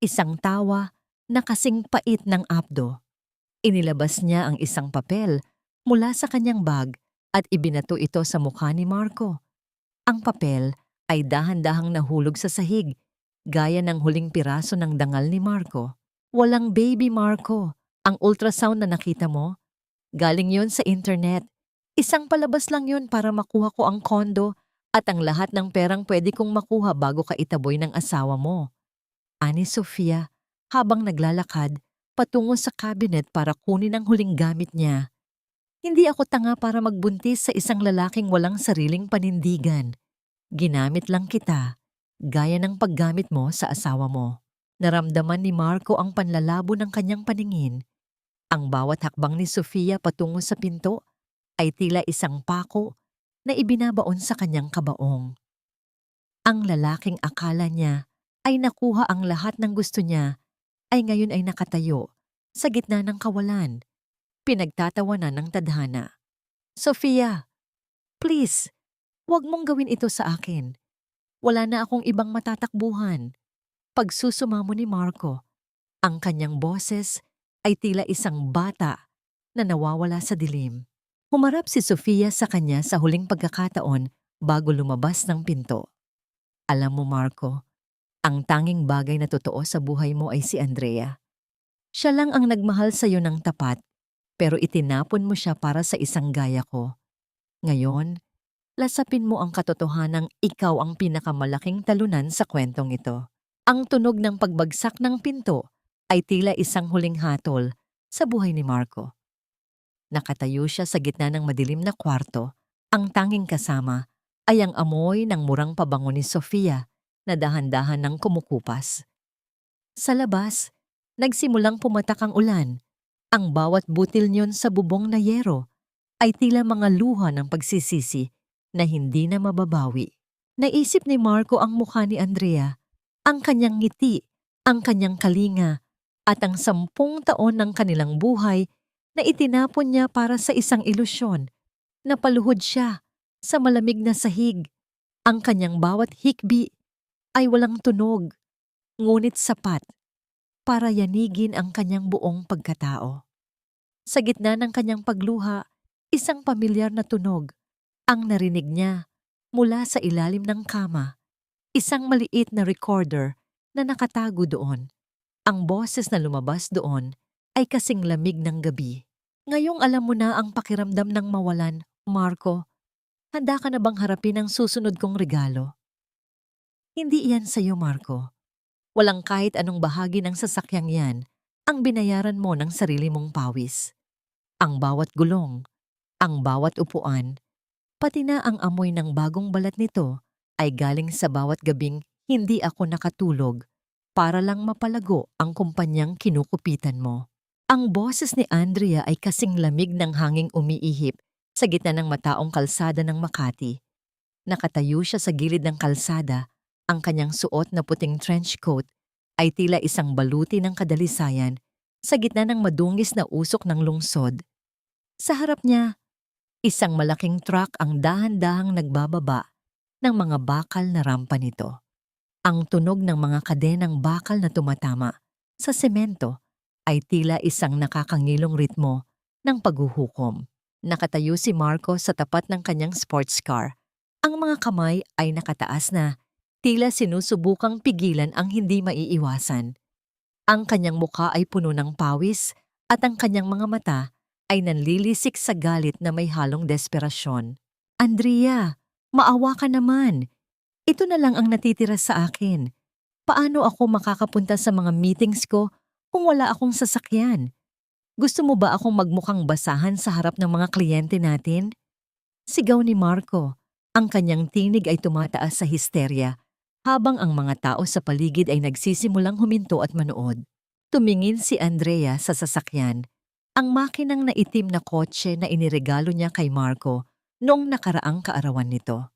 isang tawa na kasing pait ng apdo. Inilabas niya ang isang papel mula sa kanyang bag at ibinato ito sa mukha ni Marco. Ang papel ay dahan-dahang nahulog sa sahig, gaya ng huling piraso ng dangal ni Marco. Walang baby, Marco. Ang ultrasound na nakita mo, galing yon sa internet. Isang palabas lang yon para makuha ko ang kondo at ang lahat ng perang pwede kong makuha bago ka itaboy ng asawa mo. Ani Sofia, habang naglalakad patungo sa cabinet para kunin ang huling gamit niya. Hindi ako tanga para magbuntis sa isang lalaking walang sariling panindigan. Ginamit lang kita, gaya ng paggamit mo sa asawa mo. Naramdaman ni Marco ang panlalabo ng kanyang paningin. Ang bawat hakbang ni Sofia patungo sa pinto ay tila isang pako na ibinabaon sa kanyang kabaong. Ang lalaking akala niya ay nakuha ang lahat ng gusto niya ay ngayon ay nakatayo sa gitna ng kawalan, pinagtatawanan ng tadhana. Sofia, please, huwag mong gawin ito sa akin. Wala na akong ibang matatakbuhan. Pagsusumamo ni Marco, ang kanyang boses ay tila isang bata na nawawala sa dilim. Humarap si Sofia sa kanya sa huling pagkakataon bago lumabas ng pinto. Alam mo, Marco, ang tanging bagay na totoo sa buhay mo ay si Andrea. Siya lang ang nagmahal sa iyo ng tapat, pero itinapon mo siya para sa isang gaya ko. Ngayon, lasapin mo ang katotohanang ikaw ang pinakamalaking talunan sa kwentong ito. Ang tunog ng pagbagsak ng pinto ay tila isang huling hatol sa buhay ni Marco. Nakatayo siya sa gitna ng madilim na kwarto. Ang tanging kasama ay ang amoy ng murang pabango ni Sofia na dahan-dahan ng kumukupas. Sa labas, nagsimulang pumatak ang ulan. Ang bawat butil niyon sa bubong na yero ay tila mga luha ng pagsisisi na hindi na mababawi. Naisip ni Marco ang mukha ni Andrea, ang kanyang ngiti, ang kanyang kalinga, at ang 10 taon ng kanilang buhay na itinapon niya para sa isang ilusyon. Napaluhod siya sa malamig na sahig. Ang kanyang bawat hikbi ay walang tunog, ngunit sapat para yanigin ang kanyang buong pagkatao. Sa gitna ng kanyang pagluha, isang pamilyar na tunog ang narinig niya mula sa ilalim ng kama. Isang maliit na recorder na nakatago doon. Ang boses na lumabas doon ay kasing lamig ng gabi. Ngayong alam mo na ang pakiramdam ng mawalan, Marco. Handa ka na bang harapin ang susunod kong regalo? Hindi iyan sa iyo, Marco. Walang kahit anong bahagi ng sasakyang yan ang binayaran mo ng sarili mong pawis. Ang bawat gulong, ang bawat upuan, pati na ang amoy ng bagong balat nito ay galing sa bawat gabing hindi ako nakatulog para lang mapalago ang kumpanyang kinukupitan mo. Ang boses ni Andrea ay kasing lamig ng hanging umiihip sa gitna ng mataong kalsada ng Makati. Nakatayo siya sa gilid ng kalsada, ang kanyang suot na puting trench coat ay tila isang baluti ng kadalisayan sa gitna ng madungis na usok ng lungsod. Sa harap niya, isang malaking truck ang dahan-dahang nagbababa ng mga bakal na rampa nito. Ang tunog ng mga kadenang bakal na tumatama sa semento ay tila isang nakakangilong ritmo ng paghuhukom. Nakatayo si Marco sa tapat ng kanyang sports car. Ang mga kamay ay nakataas na, tila sinusubukang pigilan ang hindi maiiwasan. Ang kanyang mukha ay puno ng pawis at ang kanyang mga mata ay nanlilisik sa galit na may halong desperasyon. Andrea, maawa ka naman. Ito na lang ang natitira sa akin. Paano ako makakapunta sa mga meetings ko kung wala akong sasakyan? Gusto mo ba akong magmukhang basahan sa harap ng mga kliyente natin? Sigaw ni Marco. Ang kanyang tinig ay tumataas sa histerya habang ang mga tao sa paligid ay nagsisimulang huminto at manood. Tumingin si Andrea sa sasakyan, ang makinang na itim na kotse na iniregalo niya kay Marco noong nakaraang kaarawan nito.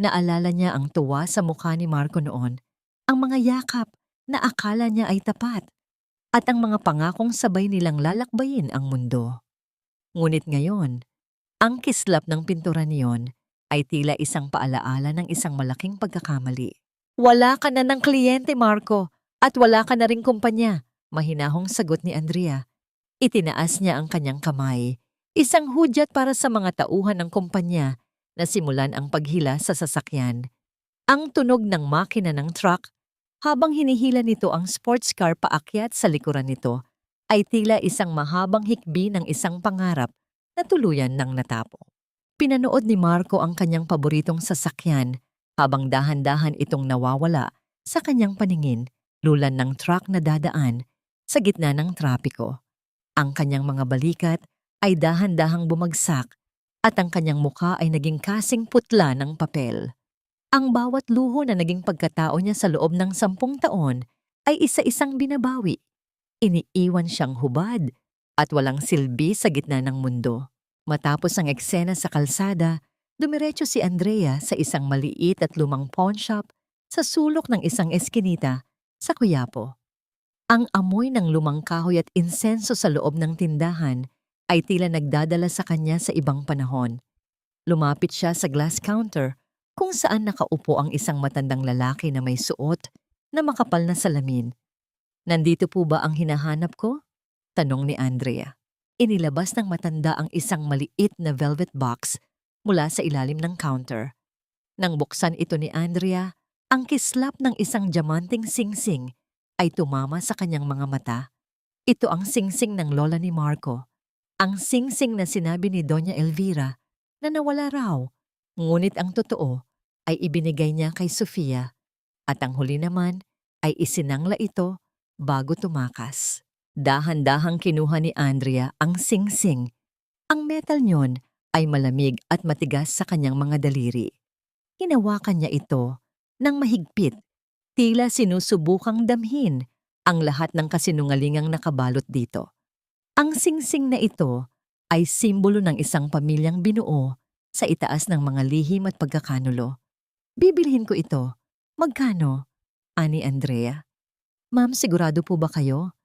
Naalala niya ang tuwa sa mukha ni Marco noon, ang mga yakap na akala niya ay tapat, at ang mga pangakong sabay nilang lalakbayin ang mundo. Ngunit ngayon, ang kislap ng pintura niyon ay tila isang paalaala ng isang malaking pagkakamali. Wala ka na ng kliyente, Marco, at wala ka na ring kumpanya, mahinahong sagot ni Andrea. Itinaas niya ang kanyang kamay, isang hudyat para sa mga tauhan ng kumpanya Nasimulan ang paghila sa sasakyan. Ang tunog ng makina ng truck habang hinihila nito ang sports car paakyat sa likuran nito ay tila isang mahabang hikbi ng isang pangarap na tuluyan ng natapo. Pinanood ni Marco ang kanyang paboritong sasakyan habang dahan-dahan itong nawawala sa kanyang paningin lulan ng truck na dadaan sa gitna ng trapiko. Ang kanyang mga balikat ay dahan-dahang bumagsak at ang kanyang mukha ay naging kasing putla ng papel. Ang bawat luho na naging pagkatao niya sa loob ng 10 taon ay isa-isang binabawi. Iniiwan siyang hubad at walang silbi sa gitna ng mundo. Matapos ang eksena sa kalsada, dumiretso si Andrea sa isang maliit at lumang pawn shop sa sulok ng isang eskinita sa Quiapo. Ang amoy ng lumang kahoy at insenso sa loob ng tindahan ay tila nagdadala sa kanya sa ibang panahon. Lumapit siya sa glass counter kung saan nakaupo ang isang matandang lalaki na may suot na makapal na salamin. "Nandito po ba ang hinahanap ko?" tanong ni Andrea. Inilabas ng matanda ang isang maliit na velvet box mula sa ilalim ng counter. Nang buksan ito ni Andrea, ang kislap ng isang diamanting singsing ay tumama sa kanyang mga mata. Ito ang singsing ng lola ni Marco. Ang singsing na sinabi ni Doña Elvira na nawala raw, ngunit ang totoo ay ibinigay niya kay Sofia at ang huli naman ay isinangla ito bago tumakas. Dahan-dahang kinuha ni Andrea ang singsing. Ang metal niyon ay malamig at matigas sa kanyang mga daliri. Hinawakan niya ito ng mahigpit, tila sinusubukang damhin ang lahat ng kasinungalingang nakabalot dito. Ang singsing na ito ay simbolo ng isang pamilyang binuo sa itaas ng mga lihim at pagkakanulo. "Bibilhin ko ito. Magkano?" ani Andrea. "Ma'am, sigurado po ba kayo?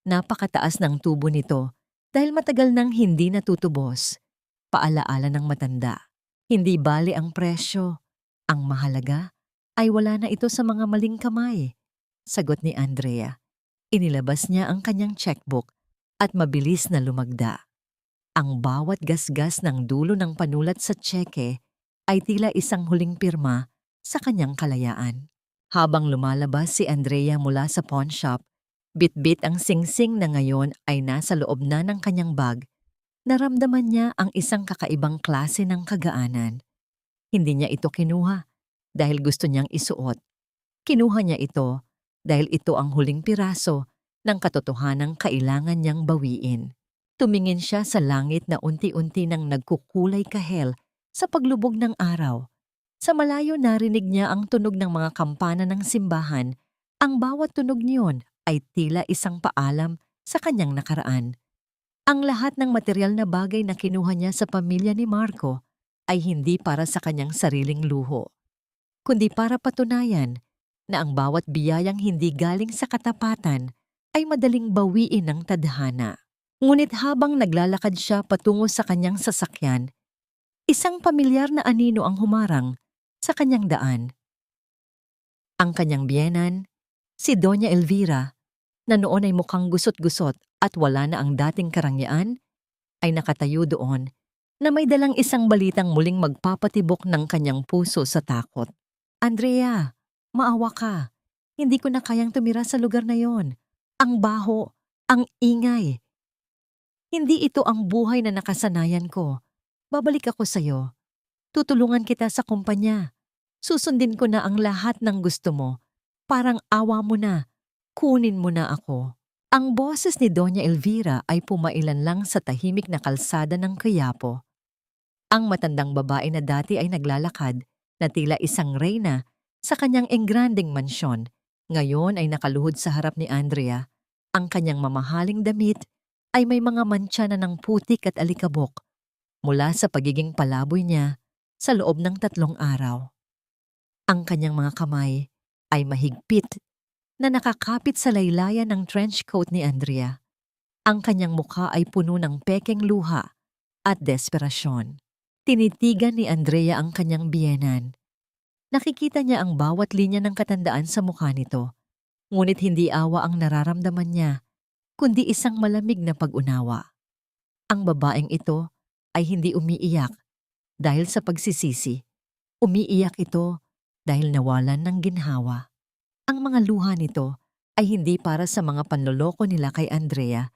Napakataas ng tubo nito dahil matagal nang hindi natutubos." Paalaala ng matanda. "Hindi bali ang presyo. Ang mahalaga ay wala na ito sa mga maling kamay," sagot ni Andrea. Inilabas niya ang kanyang checkbook at mabilis na lumagda. Ang bawat gasgas ng dulo ng panulat sa tseke ay tila isang huling pirma sa kanyang kalayaan. Habang lumalabas si Andrea mula sa pawn shop, bitbit ang singsing na ngayon ay nasa loob na ng kanyang bag. Naramdaman niya ang isang kakaibang klase ng kagaanan. Hindi niya ito kinuha dahil gusto niyang isuot. Kinuha niya ito dahil ito ang huling piraso ng katotohanang kailangan niyang bawiin. Tumingin siya sa langit na unti-unti nang nagkukulay kahel sa paglubog ng araw. Sa malayo narinig niya ang tunog ng mga kampana ng simbahan. Ang bawat tunog niyon ay tila isang paalam sa kanyang nakaraan. Ang lahat ng material na bagay na kinuha niya sa pamilya ni Marco ay hindi para sa kanyang sariling luho, kundi para patunayan na ang bawat biyayang hindi galing sa katapatan ay madaling bawiin ng tadhana. Ngunit habang naglalakad siya patungo sa kanyang sasakyan, isang pamilyar na anino ang humarang sa kanyang daan. Ang kanyang biyenan, si Doña Elvira, na noon ay mukhang gusot-gusot at wala na ang dating karangyaan, ay nakatayo doon na may dalang isang balitang muling magpapatibok ng kanyang puso sa takot. "Andrea, maawa ka. Hindi ko na kayang tumira sa lugar na yon. Ang baho, ang ingay. Hindi ito ang buhay na nakasanayan ko. Babalik ako sa'yo. Tutulungan kita sa kumpanya. Susundin ko na ang lahat ng gusto mo. Parang awa mo na. Kunin mo na ako." Ang boses ni Doña Elvira ay pumailan lang sa tahimik na kalsada ng Quiapo. Ang matandang babae na dati ay naglalakad na tila isang reyna sa kanyang engranding mansyon, ngayon ay nakaluhod sa harap ni Andrea. Ang kanyang mamahaling damit ay may mga mantsa na ng putik at alikabok mula sa pagiging palaboy niya sa loob ng 3 araw. Ang kanyang mga kamay ay mahigpit na nakakapit sa laylayan ng trench coat ni Andrea. Ang kanyang mukha ay puno ng pekeng luha at desperasyon. Tinitigan ni Andrea ang kanyang biyenan. Nakikita niya ang bawat linya ng katandaan sa mukha nito, ngunit hindi awa ang nararamdaman niya, kundi isang malamig na pag-unawa. Ang babaeng ito ay hindi umiiyak dahil sa pagsisisi. Umiiyak ito dahil nawalan ng ginhawa. Ang mga luha nito ay hindi para sa mga panloloko nila kay Andrea,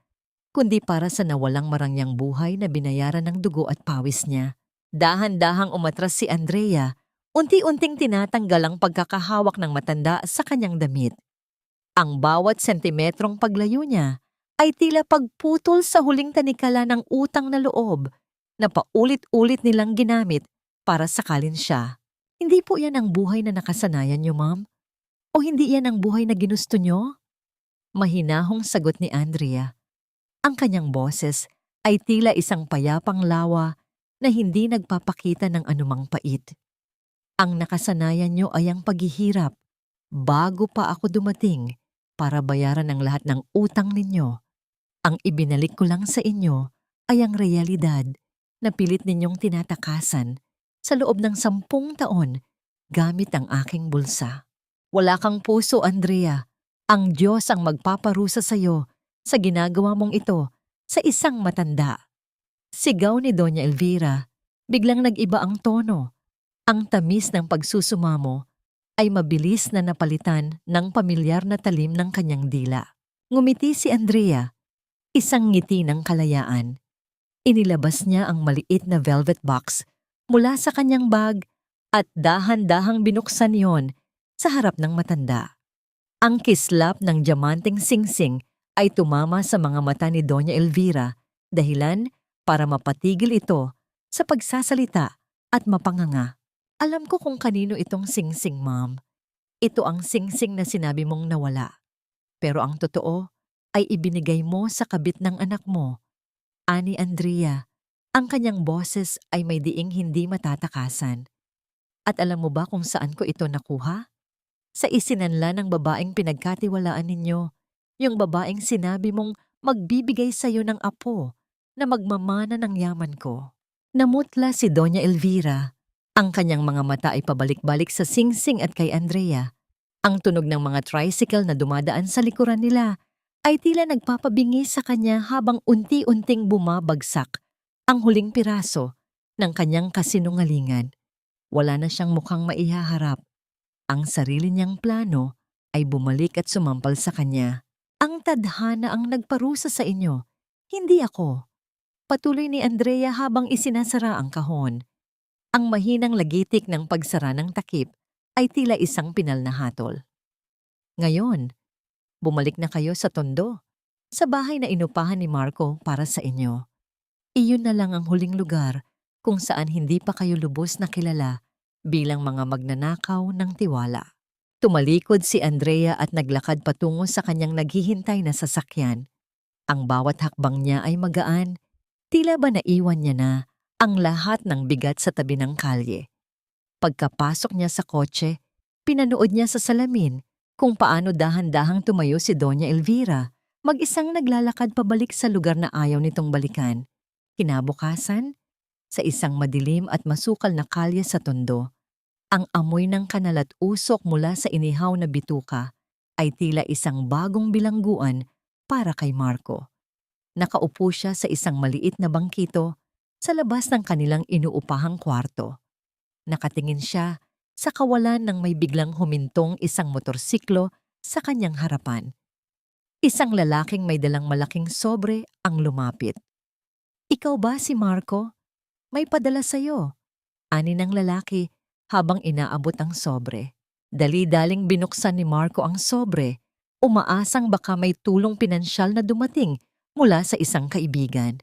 kundi para sa nawalang marangyang buhay na binayaran ng dugo at pawis niya. Dahan-dahang umatras si Andrea, unti-unting tinatanggal ang pagkakahawak ng matanda sa kanyang damit. Ang bawat sentimetrong paglayo niya ay tila pagputol sa huling tanikala ng utang na loob na paulit-ulit nilang ginamit para sakalin siya. Hindi po yan ang buhay na nakasanayan niyo, ma'am? O hindi yan ang buhay na ginusto niyo? Mahinahong sagot ni Andrea. Ang kanyang boses ay tila isang payapang lawa na hindi nagpapakita ng anumang pait. Ang nakasanayan niyo ay ang paghihirap bago pa ako dumating para bayaran ang lahat ng utang ninyo. Ang ibinalik ko lang sa inyo ay ang realidad na pilit ninyong tinatakasan sa loob ng 10 taon gamit ang aking bulsa. Wala kang puso, Andrea. Ang Diyos ang magpaparusa sa iyo sa ginagawa mong ito sa isang matanda. Sigaw ni Doña Elvira. Biglang nag-iba ang tono. Ang tamis ng pagsusumamo ay mabilis na napalitan ng pamilyar na talim ng kanyang dila. Ngumiti si Andrea, isang ngiti ng kalayaan. Inilabas niya ang maliit na velvet box mula sa kanyang bag at dahan-dahang binuksan yon sa harap ng matanda. Ang kislap ng diamanteng singsing ay tumama sa mga mata ni Doña Elvira, dahilan para mapatigil ito sa pagsasalita at mapanganga. Alam ko kung kanino itong singsing, ma'am. Ito ang singsing na sinabi mong nawala. Pero ang totoo ay ibinigay mo sa kabit ng anak mo. Ani Andrea, ang kanyang boses ay may diing hindi matatakasan. At alam mo ba kung saan ko ito nakuha? Sa isinanla ng babaeng pinagkatiwalaan ninyo, yung babaeng sinabi mong magbibigay sa iyo ng apo na magmamana ng yaman ko. Namutla si Doña Elvira. Ang kanyang mga mata ay pabalik-balik sa singsing at kay Andrea. Ang tunog ng mga tricycle na dumadaan sa likuran nila ay tila nagpapabingi sa kanya habang unti-unting bumabagsak ang huling piraso ng kanyang kasinungalingan. Wala na siyang mukhang maihaharap. Ang sarili niyang plano ay bumalik at sumampal sa kanya. Ang tadhana ang nagparusa sa inyo, hindi ako. Patuloy ni Andrea habang isinasara ang kahon. Ang mahinang lagitik ng pagsara ng takip ay tila isang pinal na hatol. Ngayon, bumalik na kayo sa tondo, sa bahay na inupahan ni Marco para sa inyo. Iyon na lang ang huling lugar kung saan hindi pa kayo lubos na kilala bilang mga magnanakaw ng tiwala. Tumalikod si Andrea at naglakad patungo sa kanyang naghihintay na sasakyan. Ang bawat hakbang niya ay magaan, tila ba naiwan niya na ang lahat ng bigat sa tabi ng kalye. Pagkapasok niya sa kotse, pinanood niya sa salamin kung paano dahan-dahang tumayo si Doña Elvira, mag-isang naglalakad pabalik sa lugar na ayaw nitong balikan. Kinabukasan, sa isang madilim at masukal na kalye sa tondo, ang amoy ng kanal at usok mula sa inihaw na bituka ay tila isang bagong bilangguan para kay Marco. Nakaupo siya sa isang maliit na bangkito sa labas ng kanilang inuupahang kwarto. Nakatingin siya sa kawalan ng may biglang humintong isang motorsiklo sa kanyang harapan. Isang lalaking may dalang malaking sobre ang lumapit. "Ikaw ba si Marco? May padala sa'yo," ani ng lalaki habang inaabot ang sobre. Dali-daling binuksan ni Marco ang sobre, umaasang baka may tulong pinansyal na dumating mula sa isang kaibigan.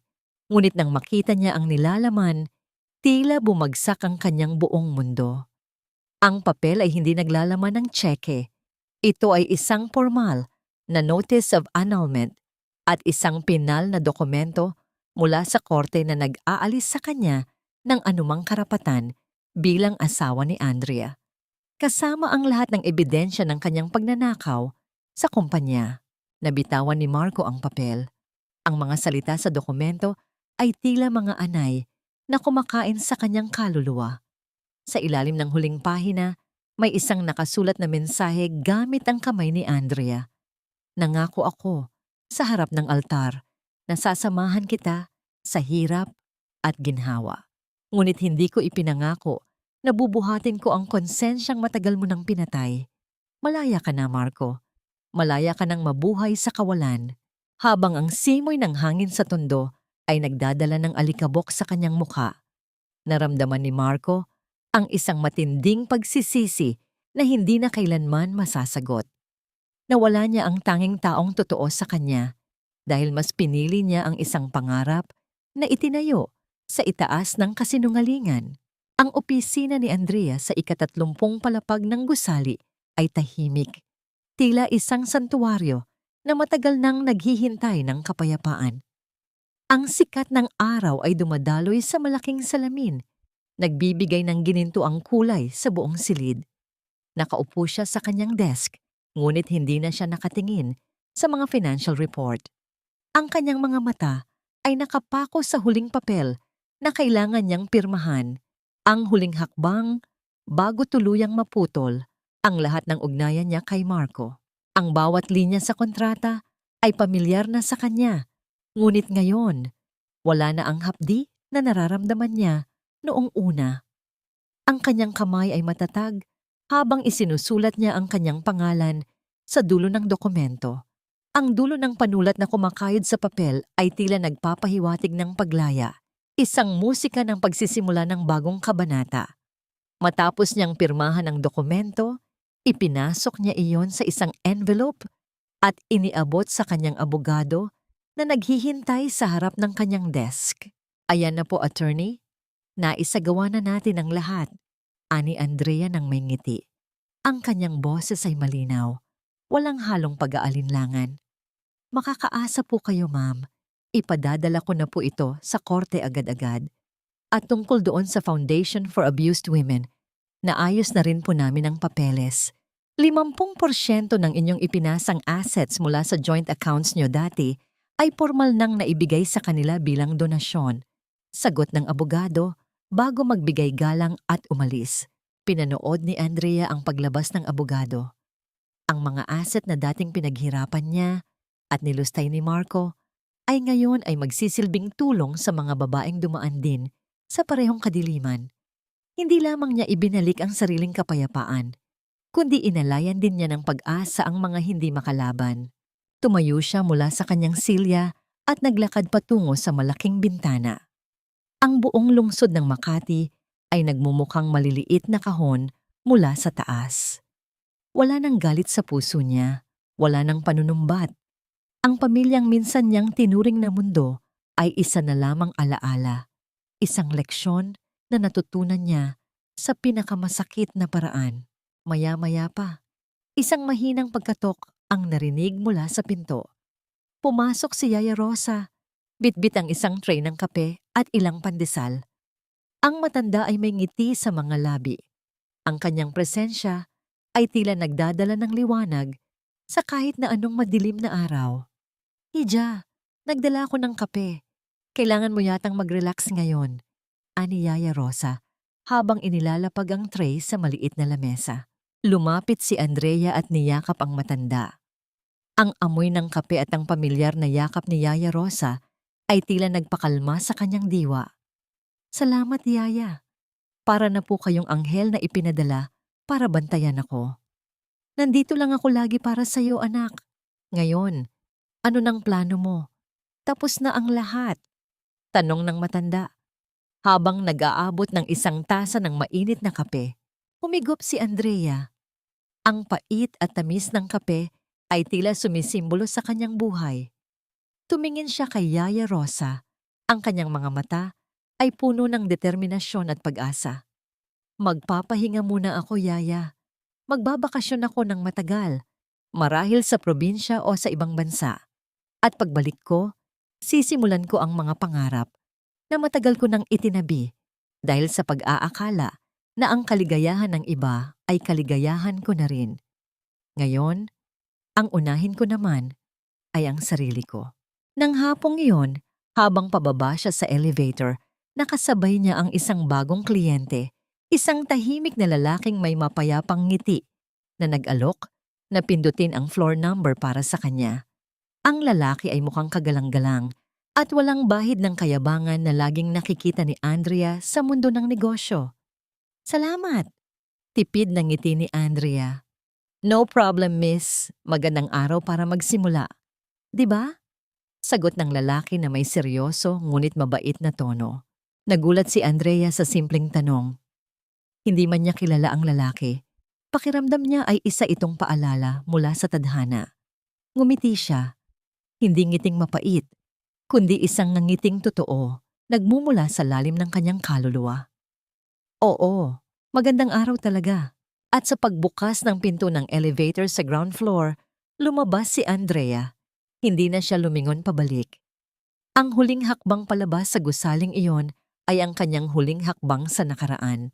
Ngunit nang makita niya ang nilalaman, tila bumagsak ang kanyang buong mundo. Ang papel ay hindi naglalaman ng tseke. Ito ay isang formal na notice of annulment at isang pinal na dokumento mula sa korte na nag-aalis sa kanya ng anumang karapatan bilang asawa ni Andrea. Kasama ang lahat ng ebidensya ng kanyang pagnanakaw sa kumpanya. Nabitawan ni Marco ang papel. Ang mga salita sa dokumento ay tila mga anay na kumakain sa kanyang kaluluwa. Sa ilalim ng huling pahina, may isang nakasulat na mensahe gamit ang kamay ni Andrea. "Nangako ako sa harap ng altar na sasamahan kita sa hirap at ginhawa." Ngunit hindi ko ipinangako na bubuhatin ko ang konsensyang matagal mo nang pinatay. Malaya ka na, Marco. Malaya ka nang mabuhay sa kawalan. Habang ang simoy ng hangin sa tondo ay nagdadala ng alikabok sa kanyang mukha, naramdaman ni Marco ang isang matinding pagsisisi na hindi na kailanman masasagot. Nawala niya ang tanging taong totoo sa kanya dahil mas pinili niya ang isang pangarap na itinayo sa itaas ng kasinungalingan. Ang opisina ni Andrea sa ika-30 palapag ng gusali ay tahimik, tila isang santuwaryo na matagal nang naghihintay ng kapayapaan. Ang sikat ng araw ay dumadaloy sa malaking salamin, nagbibigay ng ginintuang kulay sa buong silid. Nakaupo siya sa kanyang desk, ngunit hindi na siya nakatingin sa mga financial report. Ang kanyang mga mata ay nakapako sa huling papel na kailangan niyang pirmahan, ang huling hakbang bago tuluyang maputol ang lahat ng ugnayan niya kay Marco. Ang bawat linya sa kontrata ay pamilyar na sa kanya, ngunit ngayon, wala na ang hapdi na nararamdaman niya noong una. Ang kanyang kamay ay matatag habang isinusulat niya ang kanyang pangalan sa dulo ng dokumento. Ang dulo ng panulat na kumakayod sa papel ay tila nagpapahiwatig ng paglaya, isang musika ng pagsisimula ng bagong kabanata. Matapos niyang pirmahan ang dokumento, ipinasok niya iyon sa isang envelope at iniabot sa kanyang abogado na naghihintay sa harap ng kanyang desk. Ayan na po, attorney. Naisagawa na natin ang lahat, ani Andrea nang may ngiti. Ang kanyang boses ay malinaw, walang halong pag-aalinlangan. Makakaasa po kayo, ma'am. Ipadadala ko na po ito sa korte agad-agad. At tungkol doon sa Foundation for Abused Women, naayos na rin po namin ang papeles. 50% ng inyong ipinasang assets mula sa joint accounts nyo dati ay formal nang naibigay sa kanila bilang donasyon. Sagot ng abogado bago magbigay galang at umalis. Pinanood ni Andrea ang paglabas ng abogado. Ang mga asset na dating pinaghirapan niya at nilustay ni Marco ay ngayon ay magsisilbing tulong sa mga babaeng dumaan din sa parehong kadiliman. Hindi lamang niya ibinalik ang sariling kapayapaan, kundi inalayan din niya ng pag-asa ang mga hindi makalaban. Tumayo siya mula sa kanyang silya at naglakad patungo sa malaking bintana. Ang buong lungsod ng Makati ay nagmumukhang maliliit na kahon mula sa taas. Wala nang galit sa puso niya, wala nang panunumbat. Ang pamilyang minsan niyang tinuring na mundo ay isa na lamang alaala, isang leksyon na natutunan niya sa pinakamasakit na paraan. Maya-maya pa, isang mahinang pagkatok ang narinig mula sa pinto. Pumasok si Yaya Rosa, bitbit ang isang tray ng kape at ilang pandesal. Ang matanda ay may ngiti sa mga labi. Ang kanyang presensya ay tila nagdadala ng liwanag sa kahit na anong madilim na araw. Hija, nagdala ako ng kape. Kailangan mo yatang mag-relax ngayon, ani Yaya Rosa, habang inilalapag ang tray sa maliit na lamesa. Lumapit si Andrea at niyakap ang matanda. Ang amoy ng kape at ang pamilyar na yakap ni Yaya Rosa ay tila nagpakalma sa kanyang diwa. Salamat, Yaya. Para na po kayong anghel na ipinadala para bantayan ako. Nandito lang ako lagi para sa iyo, anak. Ngayon, ano nang plano mo? Tapos na ang lahat. Tanong ng matanda. Habang nag-aabot ng isang tasa ng mainit na kape, humigop si Andrea. Ang pait at tamis ng kape ay tila sumisimbolo sa kanyang buhay. Tumingin siya kay Yaya Rosa. Ang kanyang mga mata ay puno ng determinasyon at pag-asa. Magpapahinga muna ako, Yaya. Magbabakasyon ako ng matagal, marahil sa probinsya o sa ibang bansa. At pagbalik ko, sisimulan ko ang mga pangarap na matagal ko nang itinabi dahil sa pag-aakala na ang kaligayahan ng iba ay kaligayahan ko na rin. Ngayon, ang unahin ko naman ay ang sarili ko. Nang hapong iyon, habang pababa siya sa elevator, nakasabay niya ang isang bagong kliyente, isang tahimik na lalaking may mapayapang ngiti na nag-alok na pindutin ang floor number para sa kanya. Ang lalaki ay mukhang kagalang-galang At walang bahid ng kayabangan na laging nakikita ni Andrea sa mundo ng negosyo. Salamat! Tipid ng ngiti ni Andrea. No problem, miss. Magandang araw para magsimula. 'Di ba? Sagot ng lalaki na may seryoso ngunit mabait na tono. Nagulat si Andrea sa simpleng tanong. Hindi man niya kilala ang lalaki. Pakiramdam niya ay isa itong paalala mula sa tadhana. Ngumiti siya. Hindi ngiting mapait, kundi isang ngiting totoo, nagmumula sa lalim ng kanyang kaluluwa. Oo, magandang araw talaga. At sa pagbukas ng pinto ng elevator sa ground floor, lumabas si Andrea. Hindi na siya lumingon pabalik. Ang huling hakbang palabas sa gusaling iyon ay ang kanyang huling hakbang sa nakaraan.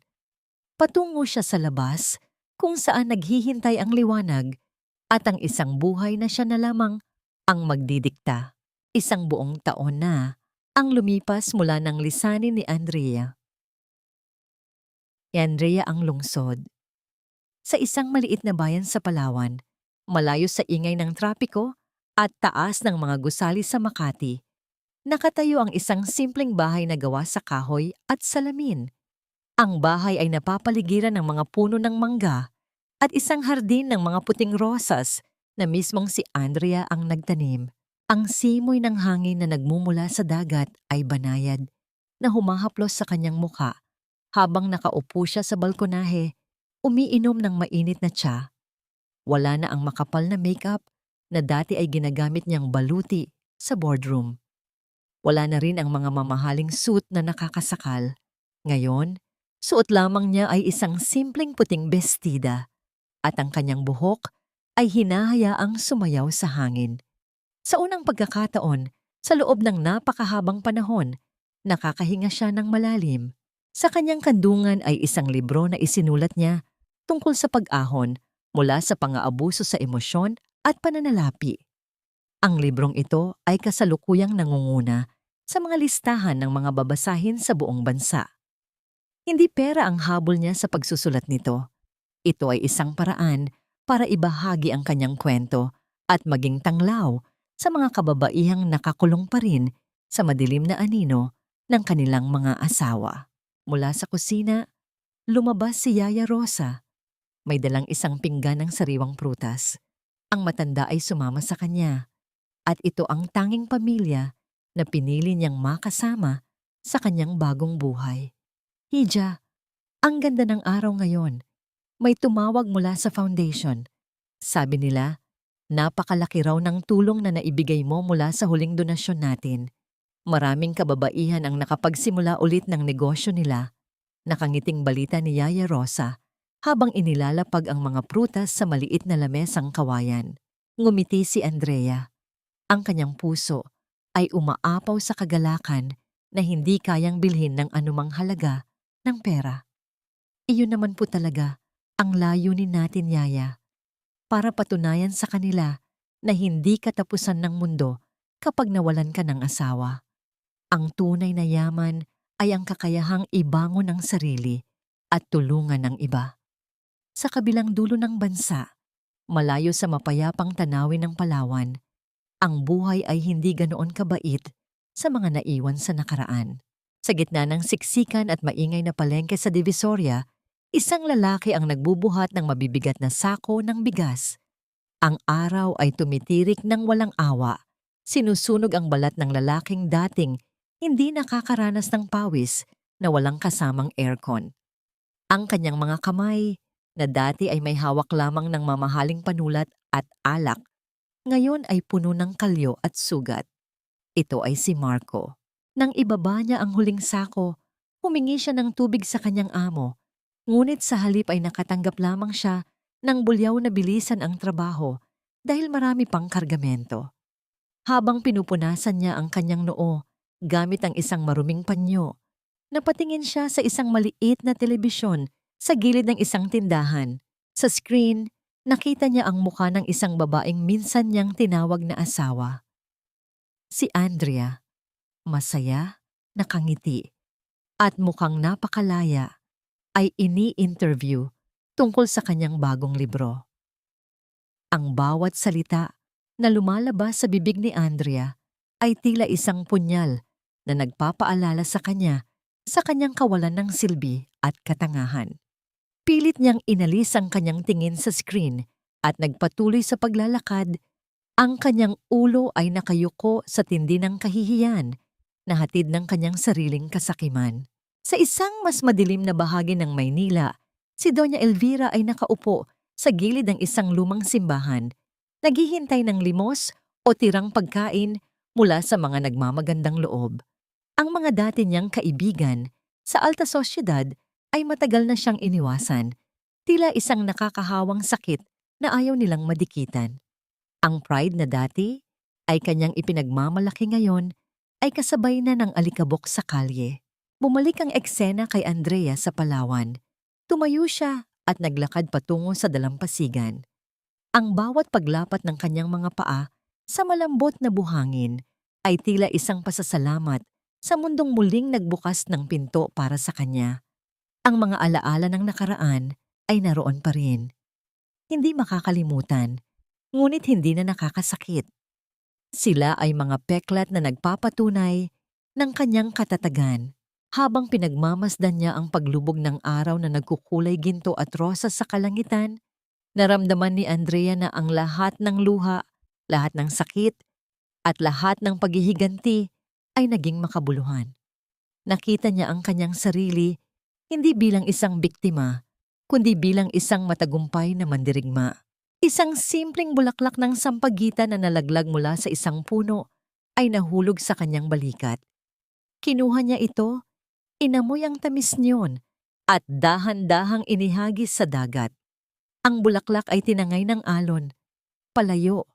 Patungo siya sa labas kung saan naghihintay ang liwanag at ang isang buhay na siya na lamang ang magdidikta. Isang buong taon na ang lumipas mula ng lisanin ni Andrea. Andrea ang lungsod. Sa isang maliit na bayan sa Palawan, malayo sa ingay ng trapiko at taas ng mga gusali sa Makati, nakatayo ang isang simpleng bahay na gawa sa kahoy at salamin. Ang bahay ay napapaligiran ng mga puno ng mangga at isang hardin ng mga puting rosas na mismong si Andrea ang nagtanim. Ang simoy ng hangin na nagmumula sa dagat ay banayad na humahaplos sa kanyang muka habang nakaupo siya sa balkonahe, umiinom ng mainit na tsa. Wala na ang makapal na makeup na dati ay ginagamit niyang baluti sa boardroom. Wala na rin ang mga mamahaling suit na nakakasakal. Ngayon, suot lamang niya ay isang simpleng puting bestida at ang kanyang buhok ay hinahayaang sumayaw sa hangin. Sa unang pagkakataon, sa loob ng napakahabang panahon, nakakahinga siya ng malalim. Sa kanyang kandungan ay isang libro na isinulat niya tungkol sa pag-ahon mula sa pang-aabuso sa emosyon at pananalapi. Ang librong ito ay kasalukuyang nangunguna sa mga listahan ng mga babasahin sa buong bansa. Hindi pera ang habol niya sa pagsusulat nito. Ito ay isang paraan para ibahagi ang kanyang kwento at maging tanglaw sa mga kababaihang nakakulong pa rin sa madilim na anino ng kanilang mga asawa. Mula sa kusina, lumabas si Yaya Rosa. May dalang isang pinggan ng sariwang prutas. Ang matanda ay sumama sa kanya at ito ang tanging pamilya na pinili niyang makasama sa kanyang bagong buhay. Hija, ang ganda ng araw ngayon. May tumawag mula sa foundation. Sabi nila, napakalaki raw ng tulong na naibigay mo mula sa huling donasyon natin. Maraming kababaihan ang nakapagsimula ulit ng negosyo nila. Nakangiting balita ni Yaya Rosa habang inilalapag ang mga prutas sa maliit na lamesang kawayan. Ngumiti si Andrea. Ang kanyang puso ay umaapaw sa kagalakan na hindi kayang bilhin ng anumang halaga ng pera. Iyon naman po talaga ang layunin natin, Yaya, para patunayan sa kanila na hindi katapusan ng mundo kapag nawalan ka ng asawa. Ang tunay na yaman ay ang kakayahang ibangon ang sarili at tulungan ng iba. Sa kabilang dulo ng bansa, malayo sa mapayapang tanawin ng Palawan, ang buhay ay hindi ganoon kabait sa mga naiwan sa nakaraan. Sa gitna ng siksikan at maingay na palengke sa Divisoria, isang lalaki ang nagbubuhat ng mabibigat na sako ng bigas. Ang araw ay tumitirik ng walang awa. Sinusunog ang balat ng lalaking dating hindi nakakaranas ng pawis na walang kasamang aircon. Ang kanyang mga kamay, na dati ay may hawak lamang ng mamahaling panulat at alak, ngayon ay puno ng kalyo at sugat. Ito ay si Marco. Nang ibaba niya ang huling sako, humingi siya ng tubig sa kanyang amo. Ngunit sa halip ay nakatanggap lamang siya ng bulyaw na bilisan ang trabaho dahil marami pang kargamento. Habang pinupunasan niya ang kanyang noo gamit ang isang maruming panyo, napatingin siya sa isang maliit na telebisyon sa gilid ng isang tindahan. Sa screen, nakita niya ang mukha ng isang babaeng minsan niyang tinawag na asawa. Si Andrea, masaya, nakangiti, at mukhang napakalaya, ay ini-interview tungkol sa kanyang bagong libro. Ang bawat salita na lumalabas sa bibig ni Andrea ay tila isang punyal na nagpapaalala sa kanyang kawalan ng silbi at katangahan. Pilit niyang inalis ang kanyang tingin sa screen at nagpatuloy sa paglalakad. Ang kanyang ulo ay nakayuko sa tindi ng kahihiyan na hatid ng kanyang sariling kasakiman. Sa isang mas madilim na bahagi ng Maynila, si Doña Elvira ay nakaupo sa gilid ng isang lumang simbahan, naghihintay ng limos o tirang pagkain mula sa mga nagmamagandang loob. Ang mga dati niyang kaibigan sa alta sosyedad ay matagal na siyang iniwasan, tila isang nakakahawang sakit na ayaw nilang madikitan. Ang pride na dati ay kanyang ipinagmamalaki ngayon ay kasabay na ng alikabok sa kalye. Bumalik ang eksena kay Andrea sa Palawan. Tumayo siya at naglakad patungo sa dalampasigan. Ang bawat paglapat ng kanyang mga paa sa malambot na buhangin ay tila isang pasasalamat sa mundong muling nagbukas ng pinto para sa kanya. Ang mga alaala ng nakaraan ay naroon pa rin. Hindi makakalimutan, ngunit hindi na nakakasakit. Sila ay mga peklat na nagpapatunay ng kanyang katatagan. Habang pinagmamasdan niya ang paglubog ng araw na nagkukulay ginto at rosas sa kalangitan, naramdaman ni Andrea na ang lahat ng luha, lahat ng sakit, at lahat ng paghihiganti ay naging makabuluhan. Nakita niya ang kanyang sarili hindi bilang isang biktima, kundi bilang isang matagumpay na mandirigma. Isang simpleng bulaklak ng sampagitan na nalaglag mula sa isang puno ay nahulog sa kanyang balikat. Kinuha niya ito, inamoy ang tamis niyon, at dahan-dahang inihagis sa dagat. Ang bulaklak ay tinangay ng alon, palayo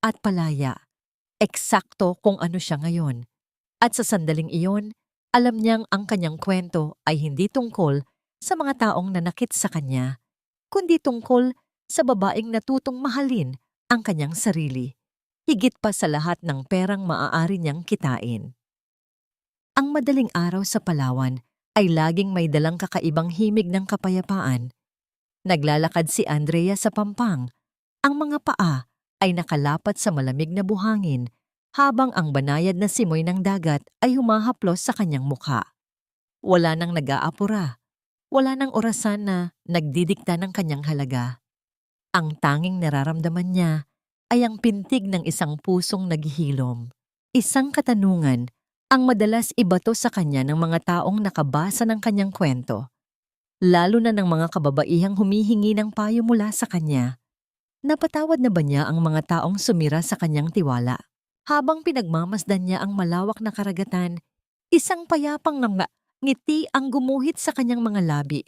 at palaya. Eksakto kung ano siya ngayon. At sa sandaling iyon, alam niyang ang kanyang kwento ay hindi tungkol sa mga taong nanakit sa kanya, kundi tungkol sa babaeng natutong mahalin ang kanyang sarili, higit pa sa lahat ng perang maaari niyang kitain. Ang madaling araw sa Palawan ay laging may dalang kakaibang himig ng kapayapaan. Naglalakad si Andrea sa pampang. Ang mga paa ay nakalapat sa malamig na buhangin habang ang banayad na simoy ng dagat ay humahaplos sa kanyang mukha. Wala nang nag-aapura. Wala nang orasan na nagdidikta ng kanyang halaga. Ang tanging nararamdaman niya ay ang pintig ng isang pusong naghihilom. Isang katanungan ang madalas ibato sa kanya ng mga taong nakabasa ng kanyang kwento, lalo na ng mga kababaihang humihingi ng payo mula sa kanya. Napatawad na ba niya ang mga taong sumira sa kanyang tiwala? Habang pinagmamasdan niya ang malawak na karagatan, isang payapang ngiti ang gumuhit sa kanyang mga labi.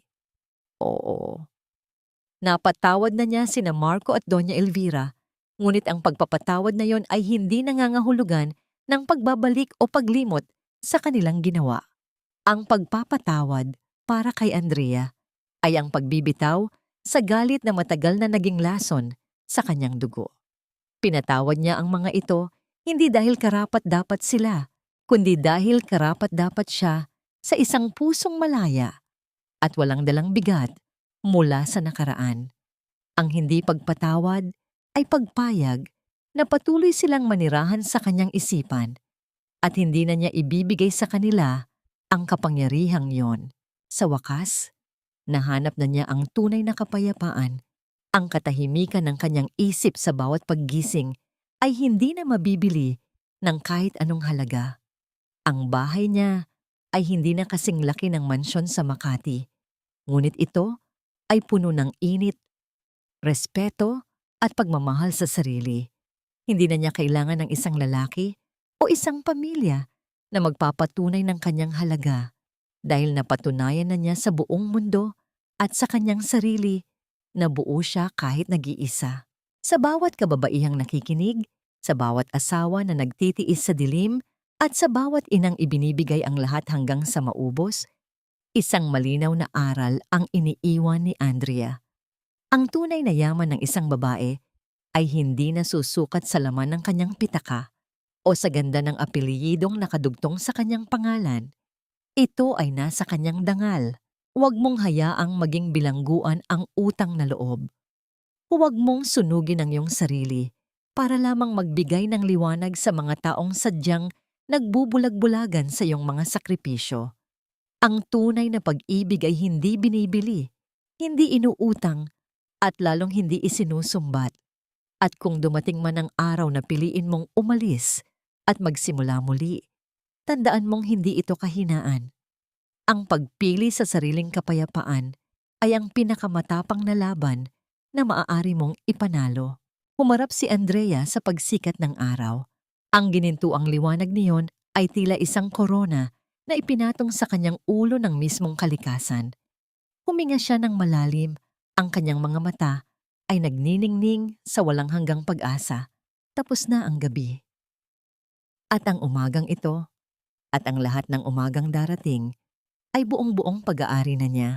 Oo. Napatawad na niya sina Marco at Doña Elvira, ngunit ang pagpapatawad na yon ay hindi nangangahulugan ng pagbabalik o paglimot sa kanilang ginawa. Ang pagpapatawad para kay Andrea ay ang pagbibitaw sa galit na matagal na naging lason sa kanyang dugo. Pinatawad niya ang mga ito hindi dahil karapat-dapat sila, kundi dahil karapat-dapat siya sa isang pusong malaya at walang dalang bigat mula sa nakaraan. Ang hindi pagpatawad ay pagpayag na patuloy silang manirahan sa kanyang isipan at hindi na niya ibibigay sa kanila ang kapangyarihang yon. Sa wakas, nahanap na niya ang tunay na kapayapaan. Ang katahimikan ng kanyang isip sa bawat paggising ay hindi na mabibili ng kahit anong halaga. Ang bahay niya ay hindi na kasing laki ng mansyon sa Makati, ngunit ito ay puno ng init, respeto at pagmamahal sa sarili. Hindi na niya kailangan ng isang lalaki o isang pamilya na magpapatunay ng kanyang halaga dahil napatunayan na niya sa buong mundo at sa kanyang sarili na buo siya kahit nag-iisa. Sa bawat kababaihang nakikinig, sa bawat asawa na nagtitiis sa dilim, at sa bawat inang ibinibigay ang lahat hanggang sa maubos, isang malinaw na aral ang iniiwan ni Andrea. Ang tunay na yaman ng isang babae ay hindi nasusukat sa laman ng kanyang pitaka o sa ganda ng apelyidong nakadugtong sa kanyang pangalan. Ito ay nasa kanyang dangal. Huwag mong hayaang maging bilangguan ang utang na loob. Huwag mong sunugin ang iyong sarili para lamang magbigay ng liwanag sa mga taong sadyang nagbubulag-bulagan sa iyong mga sakripisyo. Ang tunay na pag-ibig ay hindi binibili, hindi inuutang, at lalong hindi isinusumbat. At kung dumating man ang araw na piliin mong umalis at magsimula muli, tandaan mong hindi ito kahinaan. Ang pagpili sa sariling kapayapaan ay ang pinakamatapang na laban na maaari mong ipanalo. Humarap si Andrea sa pagsikat ng araw. Ang ginintuang liwanag niyon ay tila isang korona na ipinatong sa kanyang ulo ng mismong kalikasan. Huminga siya ng malalim, ang kanyang mga mata ay nagniningning sa walang hanggang pag-asa. Tapos na ang gabi. At ang umagang ito, at ang lahat ng umagang darating, ay buong-buong pag-aari na niya.